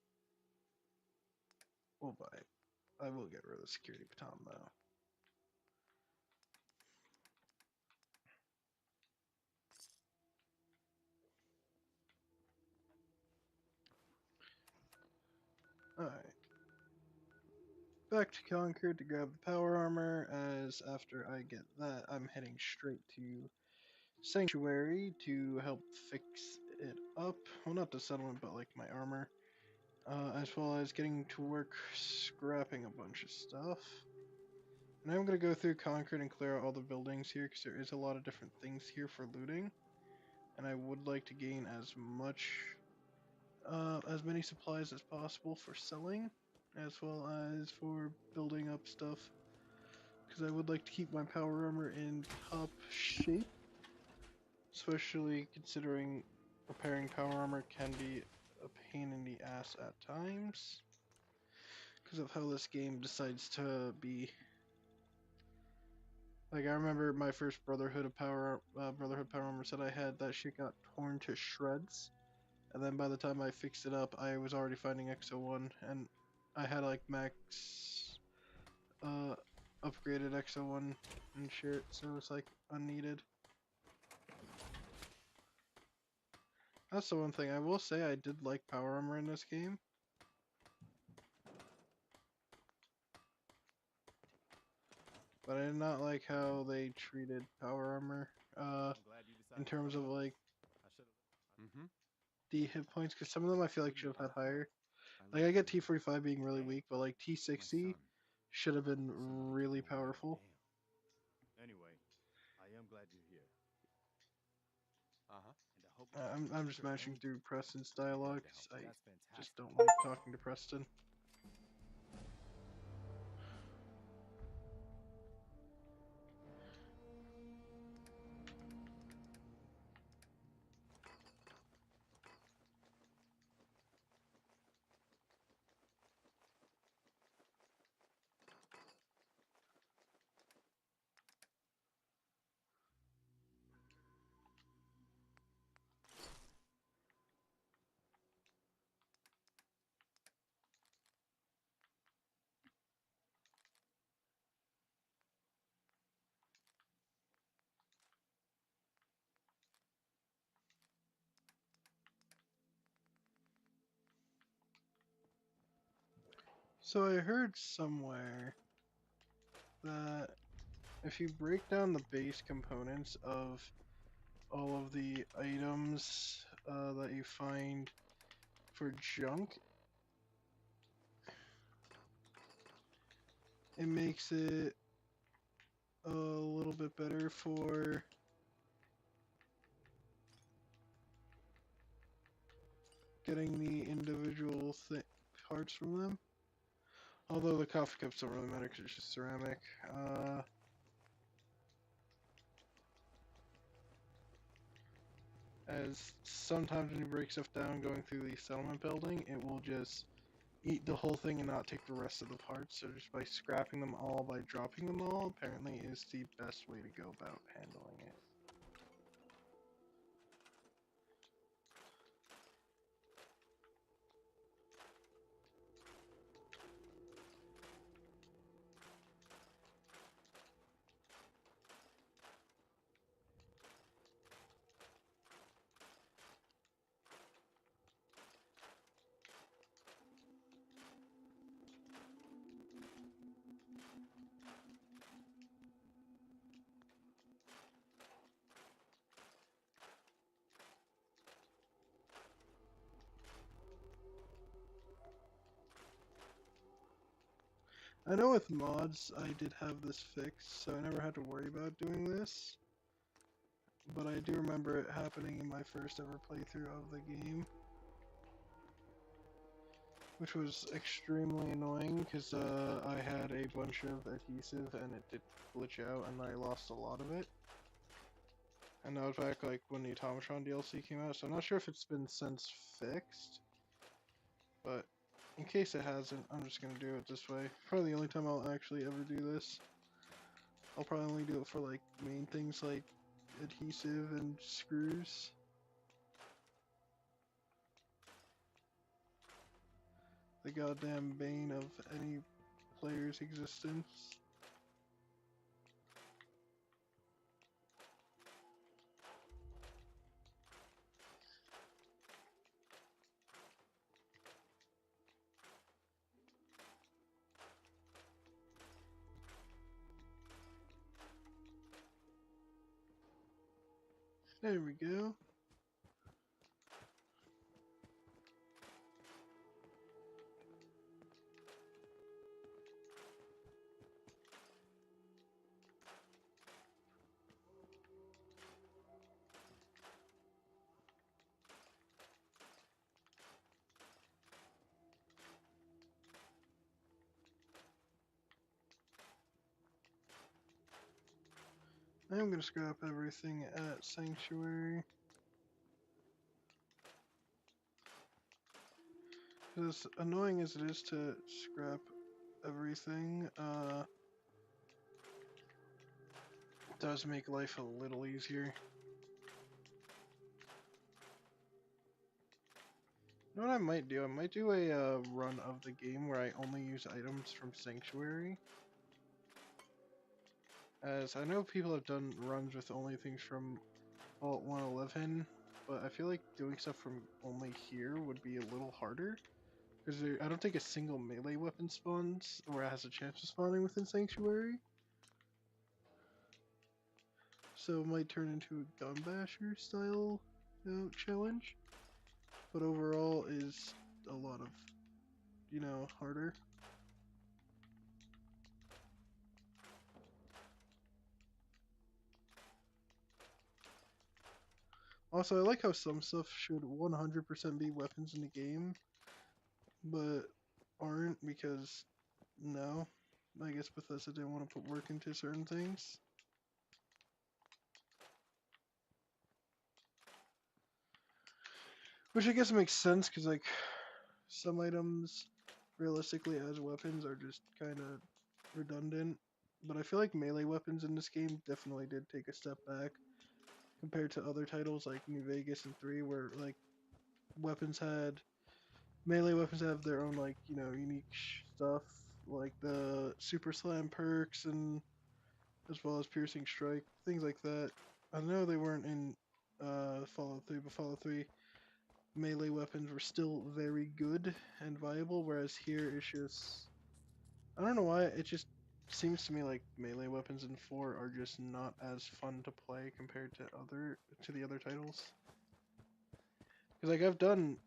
We'll buy it. I will get rid of the security baton though. Alright. Back to Concord to grab the power armor, as after I get that, I'm heading straight to Sanctuary to help fix it up. Well, not the settlement, but like my armor. As well as getting to work scrapping a bunch of stuff. And I'm going to go through Concord and clear out all the buildings here, because there is a lot of different things here for looting. And I would like to gain as many supplies as possible for selling, as well as for building up stuff, because I would like to keep my power armor in top shape, especially considering repairing power armor can be a pain in the ass at times, because of how this game decides to be. Like, I remember my first Brotherhood power armor set I had, that shit got torn to shreds. And then by the time I fixed it up, I was already finding XO1, and I had like max upgraded XO1 and shit, so it's like unneeded. That's the one thing I will say, I did like power armor in this game. But I did not like how they treated power armor, in terms of like the hit points, because some of them I feel like should have had higher. Like, I get T45 being really weak, but like T60 should have been really powerful. Anyway, I am glad you're here. Uh-huh. And I hope I'm just mashing through Preston's dialogue, 'cause I That's fantastic. just don't like talking to Preston. So I heard somewhere that if you break down the base components of all of the items that you find for junk, it makes it a little bit better for getting the individual parts from them. Although the coffee cups don't really matter because it's just ceramic. As sometimes when you break stuff down going through the settlement building, it will just eat the whole thing and not take the rest of the parts. So just by scrapping them all, by dropping them all, apparently is the best way to go about handling it. I know with mods I did have this fixed, so I never had to worry about doing this. But I do remember it happening in my first ever playthrough of the game. Which was extremely annoying because I had a bunch of adhesive and it did glitch out and I lost a lot of it. And that was back like when the Automatron DLC came out, so I'm not sure if it's been since fixed. But in case it hasn't, I'm just gonna do it this way. Probably the only time I'll actually ever do this. I'll probably only do it for like main things like adhesive and screws. The goddamn bane of any player's existence. There we go. I'm gonna scrap everything at Sanctuary. As annoying as it is to scrap everything, it does make life a little easier. You know what I might do? I might do a run of the game where I only use items from Sanctuary. As I know people have done runs with only things from Vault 111, but I feel like doing stuff from only here would be a little harder. Because I don't think a single melee weapon spawns, or has a chance of spawning within Sanctuary. So it might turn into a gun basher style challenge. But overall is a lot of, harder. Also, I like how some stuff should 100% be weapons in the game, but aren't because, no. I guess Bethesda didn't want to put work into certain things. Which I guess makes sense, because, like, some items, realistically, as weapons are just kind of redundant. But I feel like melee weapons in this game definitely did take a step back compared to other titles like New Vegas and 3, where, like, melee weapons have their own, like, unique stuff, like the Super Slam perks, and as well as Piercing Strike, things like that. I know they weren't in Fallout 3, but Fallout 3 melee weapons were still very good and viable, whereas here it's just, I don't know why, it just seems to me like melee weapons in 4 are just not as fun to play compared to the other titles. Because, like, I've done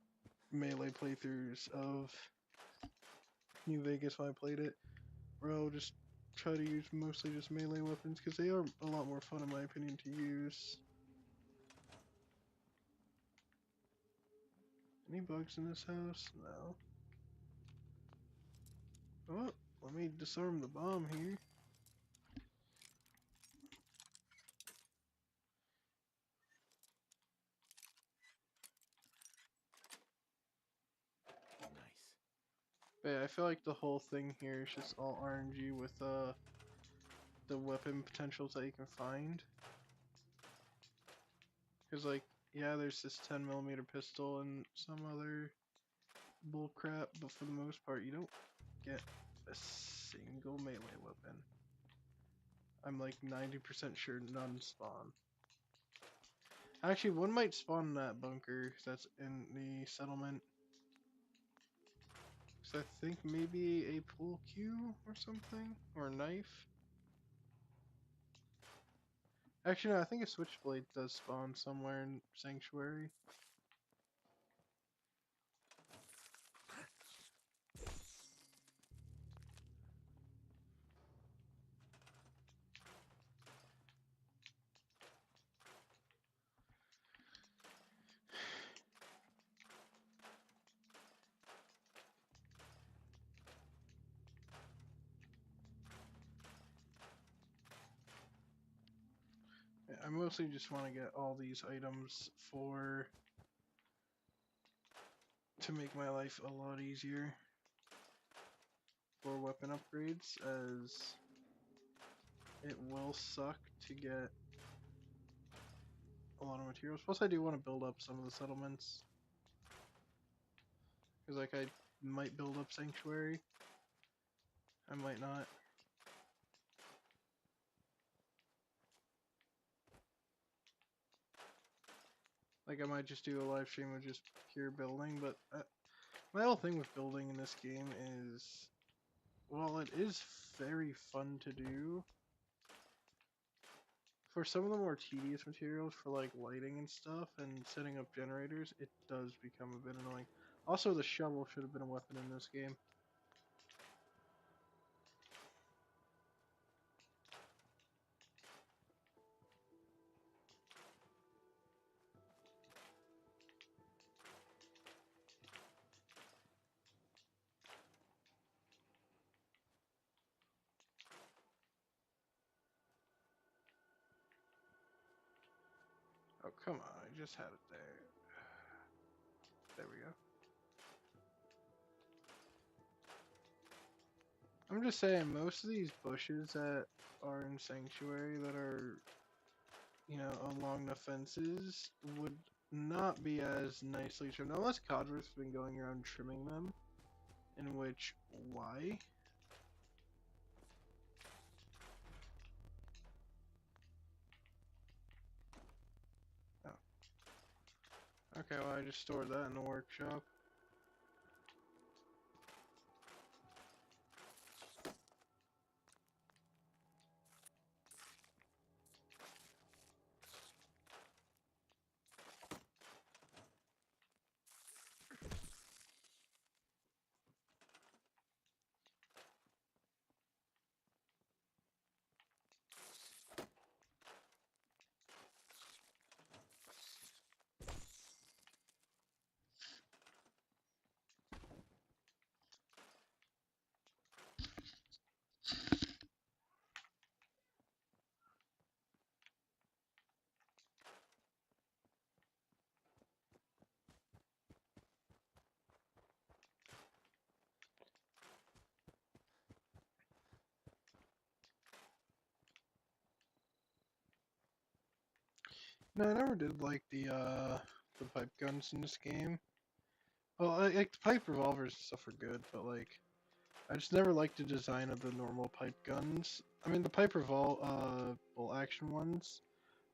melee playthroughs of New Vegas when I played it, where I'll just try to use mostly just melee weapons, because they are a lot more fun in my opinion to use. Any bugs in this house? No. Oh, let me disarm the bomb here. Nice. But yeah, I feel like the whole thing here is just all RNG with the weapon potentials that you can find. Because, like, yeah, there's this 10mm pistol and some other bullcrap, but for the most part, you don't get a single melee weapon. I'm like 90% sure none spawn. Actually, one might spawn in that bunker that's in the settlement. So I think maybe a pool cue or something? Or a knife? Actually, no, I think a switchblade does spawn somewhere in Sanctuary. mostly just want to get all these items to make my life a lot easier for weapon upgrades, as it will suck to get a lot of materials. Plus I do want to build up some of the settlements, because like I might build up Sanctuary, I might not. Like I might just do a live stream of just pure building, but my whole thing with building in this game is, while it is very fun to do, for some of the more tedious materials for like lighting and stuff and setting up generators, it does become a bit annoying. Also, the shovel should have been a weapon in this game. Oh, come on, I just had it there. There we go. I'm just saying, most of these bushes that are in Sanctuary that are, you know, along the fences would not be as nicely trimmed, unless Codra's been going around trimming them, in which, why? Oh. Okay, well I just stored that in the workshop. No, I never did like the pipe guns in this game. Well, like the pipe revolvers and stuff are good, but like I just never liked the design of the normal pipe guns. I mean, the bolt action ones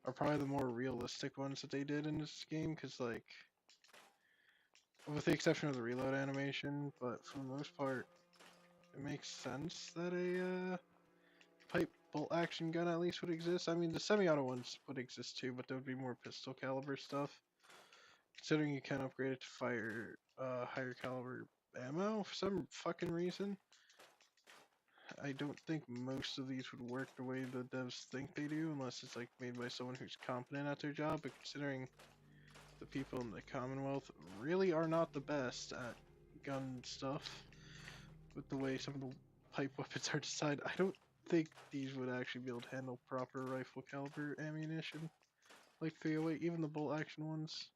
are probably the more realistic ones that they did in this game, because like, with the exception of the reload animation, but for the most part, it makes sense that a pipe bolt action gun at least would exist. I mean, the semi-auto ones would exist too, but there would be more pistol caliber stuff. Considering you can upgrade it to fire higher caliber ammo for some fucking reason. I don't think most of these would work the way the devs think they do, unless it's like made by someone who's competent at their job, but considering the people in the Commonwealth really are not the best at gun stuff, with the way some of the pipe weapons are designed, I don't think these would actually be able to handle proper rifle caliber ammunition. Like 308, even the bolt action ones.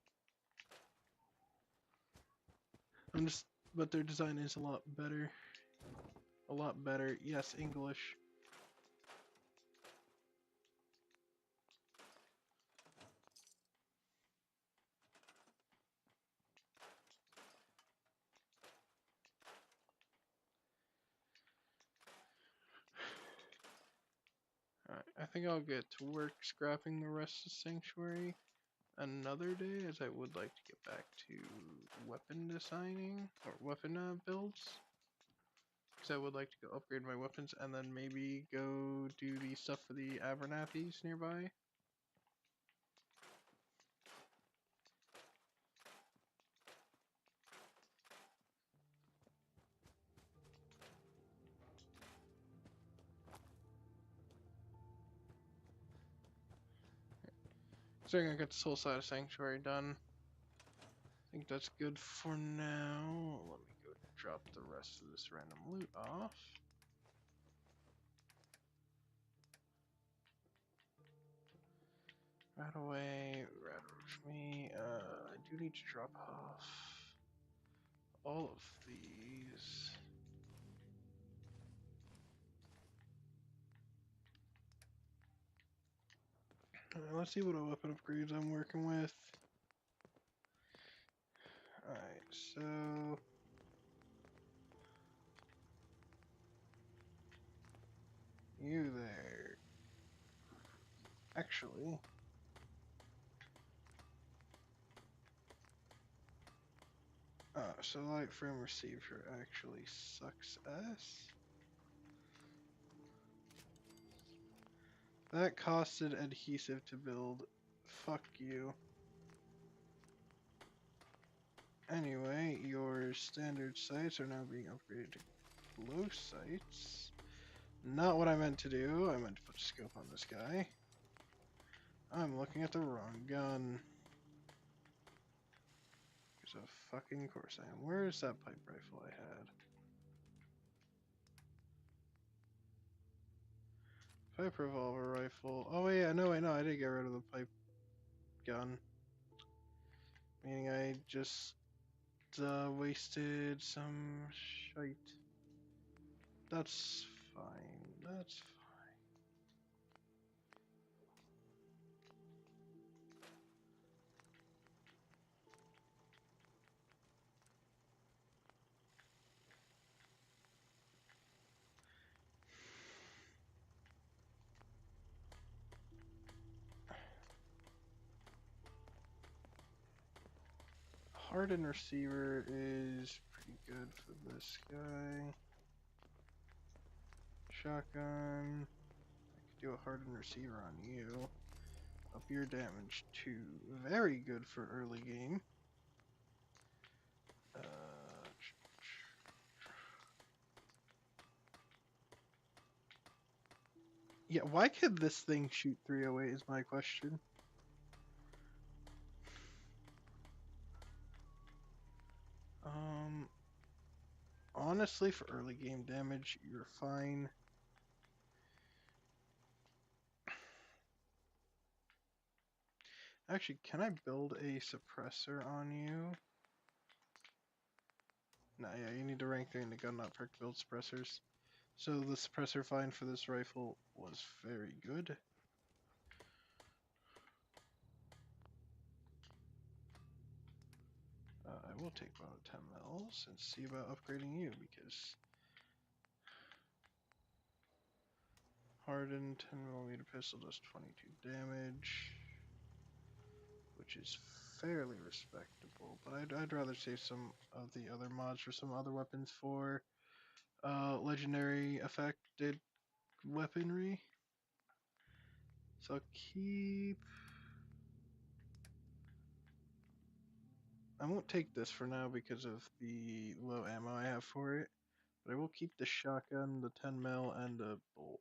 But their design is a lot better. A lot better. Yes, English. Alright, I think I'll get to work scrapping the rest of Sanctuary another day, as I would like to get back to weapon designing, or weapon builds. Because I would like to go upgrade my weapons, and then maybe go do the stuff for the Abernathy's nearby. So I got this whole side of Sanctuary done. I think that's good for now. Let me go drop the rest of this random loot off. Right away, me. I do need to drop off all of these. Let's see what weapon upgrades I'm working with. Alright, so you there. Actually, so light frame receiver actually sucks ass. That costed adhesive to build. Fuck you. Anyway, your standard sights are now being upgraded to glow sights. Not what I meant to do. I meant to put a scope on this guy. I'm looking at the wrong gun. There's a fucking course I am. Where is that pipe rifle I had? Pipe revolver rifle. Oh yeah, no, I know. I did get rid of the pipe gun. Meaning I just wasted some shite. That's fine. That's fine. Hardened receiver is pretty good for this guy. Shotgun. I could do a hardened receiver on you. Up your damage too. Very good for early game. Yeah, why could this thing shoot 308 is my question. Honestly, for early game damage, you're fine. Actually, can I build a suppressor on you? Nah, yeah, you need to rank 3 in the gun not perk to build suppressors. So the suppressor find for this rifle was very good. I will take one of the 10 mils and see about upgrading you because hardened 10mm pistol does 22 damage, which is fairly respectable. But I'd rather save some of the other mods for some other weapons for legendary affected weaponry. So I'll keep. I won't take this for now because of the low ammo I have for it, but I will keep the shotgun, the 10 mil, and the bolt.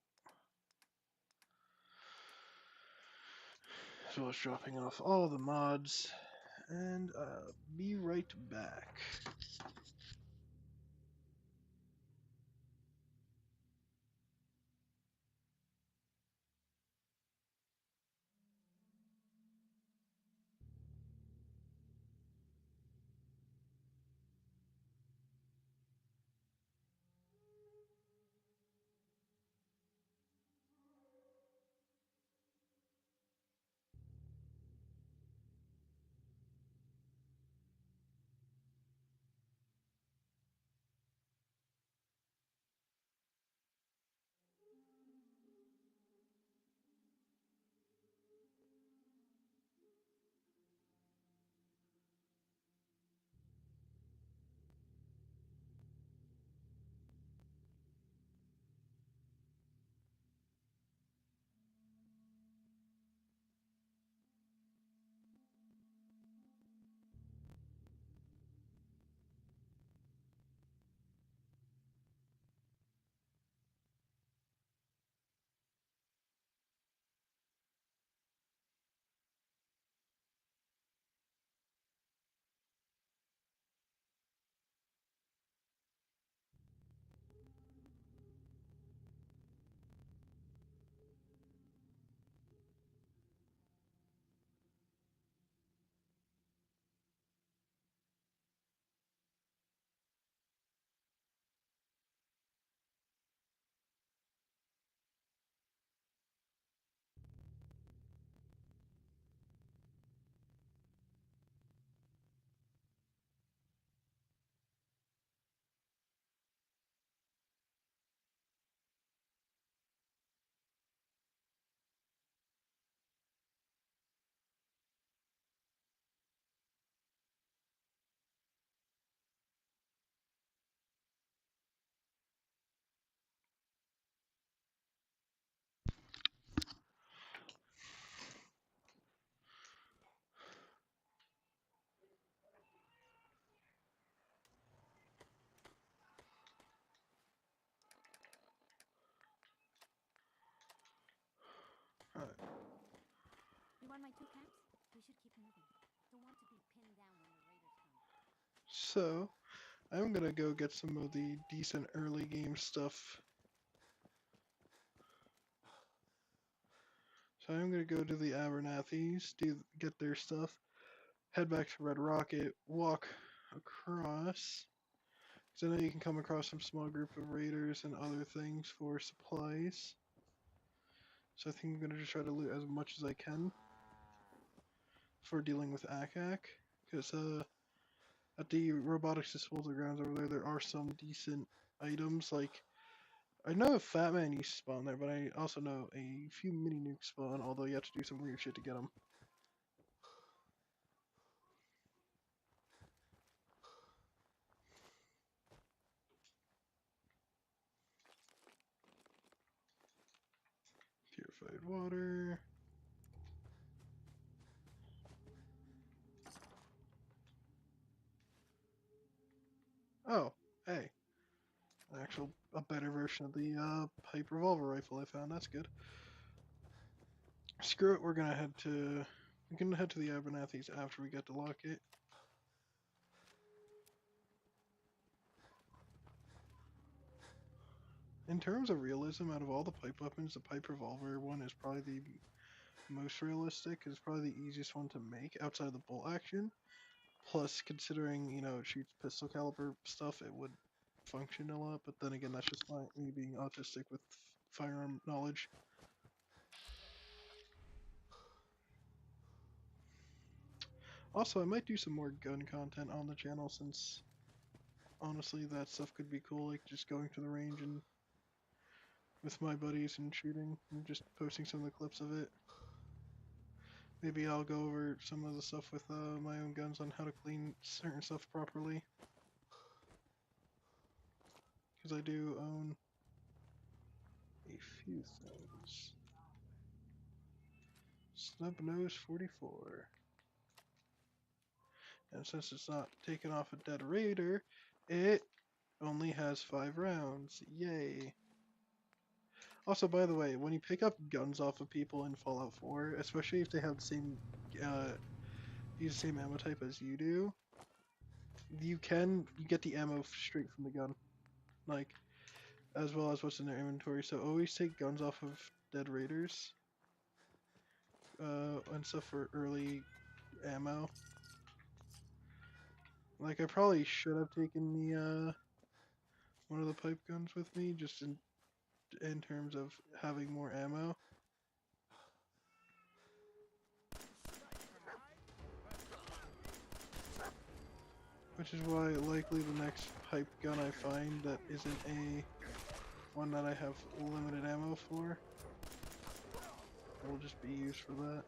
As well as dropping off all the mods, and be right back. find my 2 caps? We should keep moving. Don't want to be pinned down when the raiders come. So, I'm gonna go get some of the decent early game stuff. So I'm gonna go to the Abernathy's, get their stuff, head back to Red Rocket, walk across. So now you can come across some small group of raiders and other things for supplies. So I think I'm gonna just try to loot as much as I can for dealing with Akak, because at the robotics disposal grounds over there, there are some decent items. Like, I know a Fat Man used to spawn there, but I also know a few mini nukes spawn, although you have to do some weird shit to get them. Purified water. Oh, hey. A better version of the pipe revolver rifle I found. That's good. Screw it. We're gonna head to the Abernathy's after we get the locket. In terms of realism, out of all the pipe weapons, the pipe revolver one is probably the most realistic. It's probably the easiest one to make outside of the bolt action. Plus, considering it shoots pistol caliber stuff, it would function a lot. But then again, that's just me being autistic with firearm knowledge. Also, I might do some more gun content on the channel since, honestly, that stuff could be cool. Like just going to the range and with my buddies and shooting and just posting some of the clips of it. Maybe I'll go over some of the stuff with my own guns on how to clean certain stuff properly. Because I do own a few things. Snub Nose 44. And since it's not taken off a dead raider, it only has 5 rounds. Yay. Also, by the way, when you pick up guns off of people in Fallout 4, especially if they have the same use the same ammo type as you do, you get the ammo straight from the gun, like as well as what's in their inventory. So always take guns off of dead raiders and stuff for early ammo. Like I probably should have taken the one of the pipe guns with me just in terms of having more ammo. Which is why likely the next pipe gun I find that isn't a one that I have limited ammo for will just be used for that.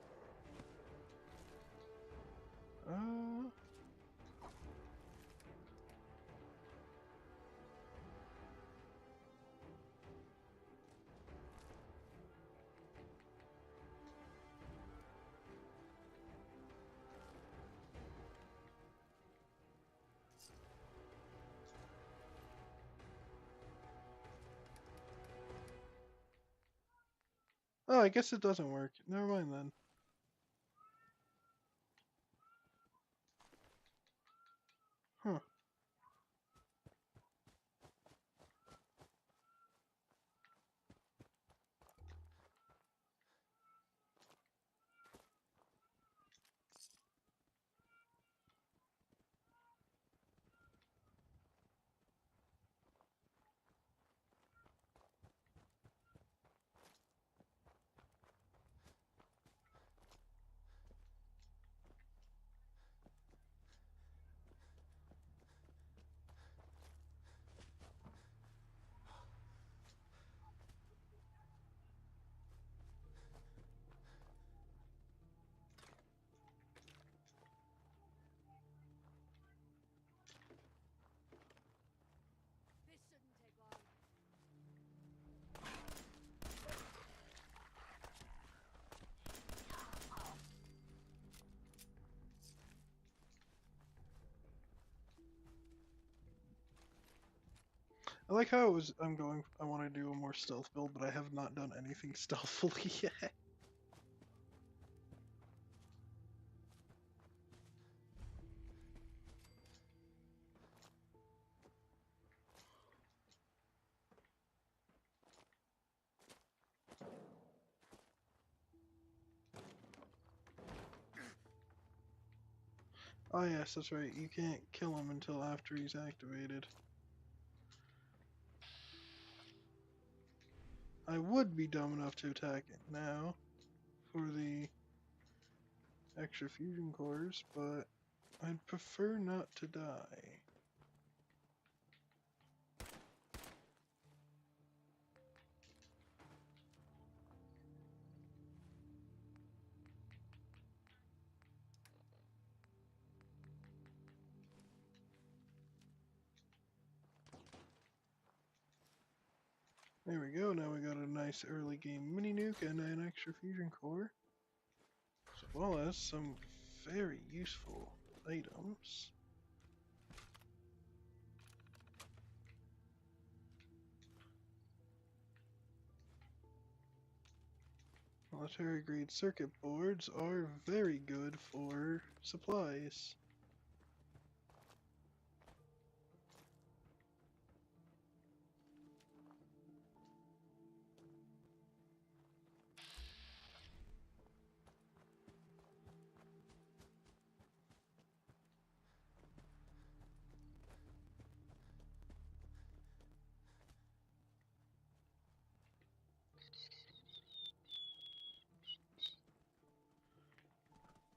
Oh, I guess it doesn't work. Never mind then. Huh. This shouldn't take long. I like how I want to do a more stealth build, but I have not done anything stealthily yet. Oh yes, that's right. You can't kill him until after he's activated. I would be dumb enough to attack it now for the extra fusion cores, but I'd prefer not to die. There we go, now we got a nice early game mini nuke and an extra fusion core, as well as some very useful items. Military grade circuit boards are very good for supplies.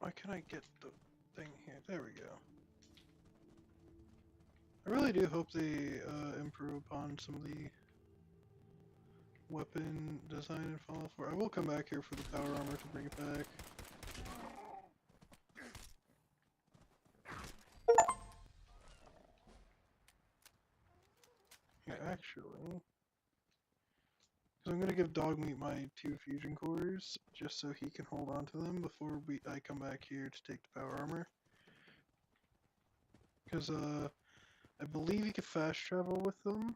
Why can't I get the thing here? There we go. I really do hope they improve upon some of the weapon design in Fallout 4. I will come back here for the power armor to bring it back. Yeah, actually, because I'm gonna give Dogmeat my 2 fusion cores just so he can hold on to them before I come back here to take the power armor. Because I believe you can fast travel with them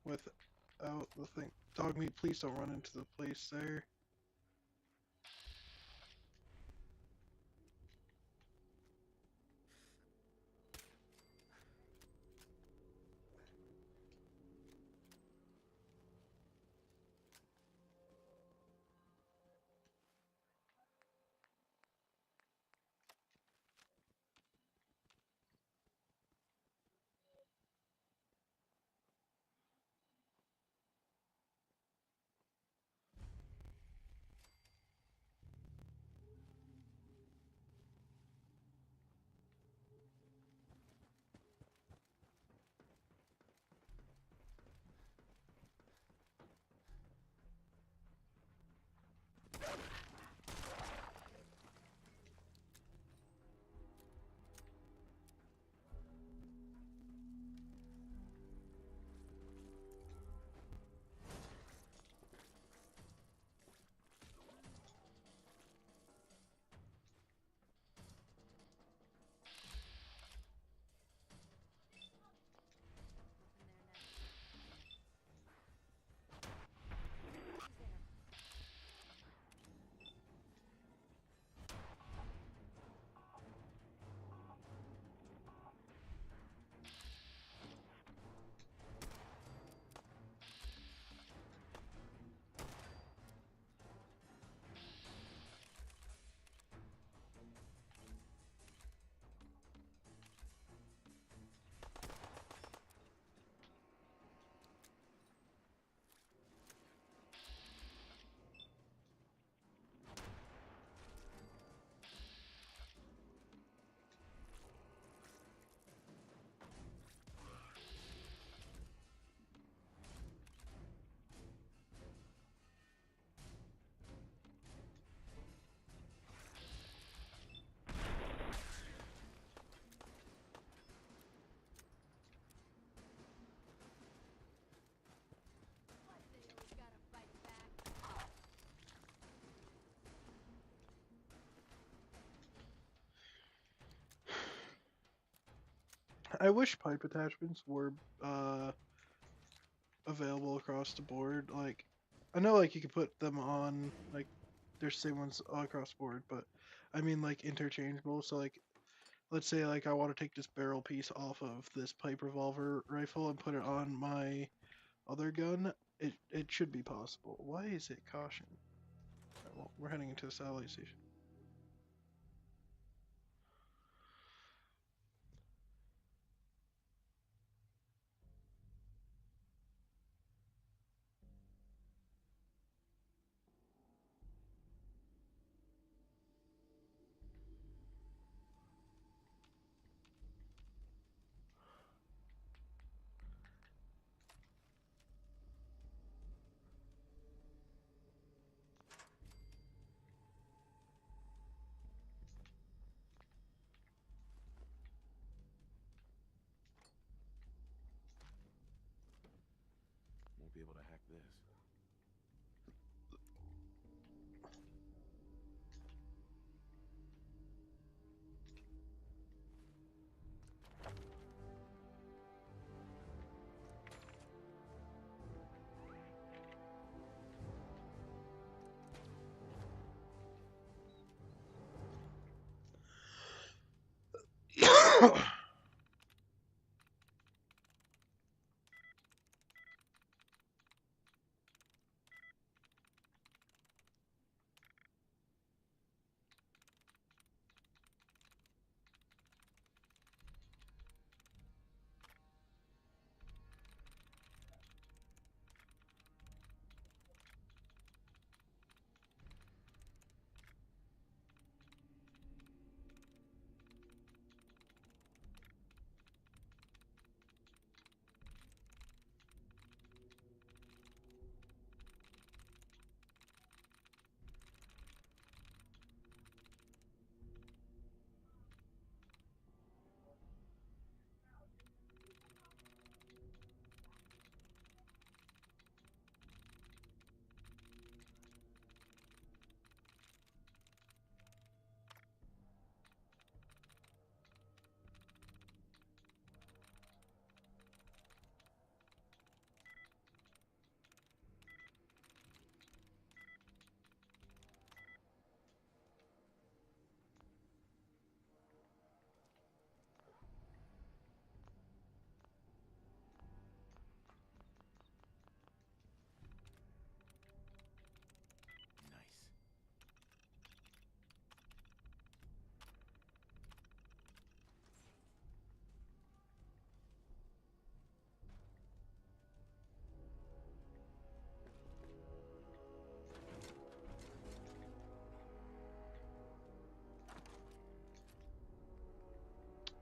without the thing. Dogmeat, please don't run into the place there. I wish pipe attachments were available across the board. Like, I know like you could put them on like there's the same ones all across the board, but I mean like interchangeable. So like, let's say like I want to take this barrel piece off of this pipe revolver rifle and put it on my other gun. It should be possible. Why is it caution? Alright, well, we're heading into the satellite station. Nice.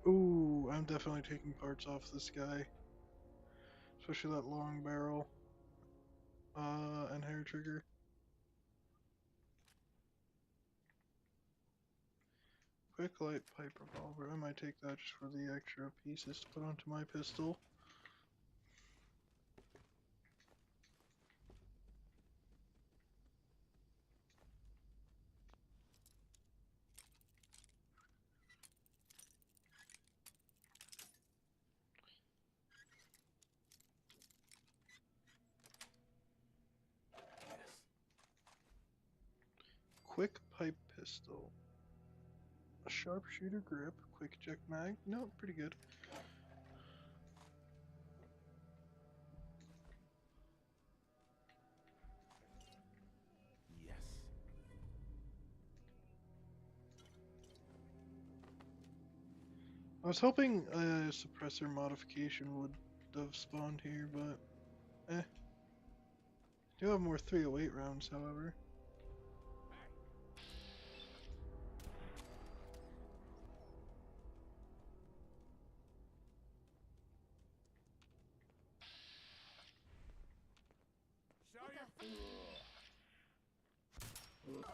Ooh, I'm definitely taking parts off this guy. Especially that long barrel. And hair trigger. Quick light pipe revolver. I might take that just for the extra pieces to put onto my pistol. Yes. Quick pipe pistol. A sharpshooter grip. Quick eject mag. No, pretty good. Yes. I was hoping a suppressor modification would have spawned here, but eh. Do have more 308 rounds, however. Show your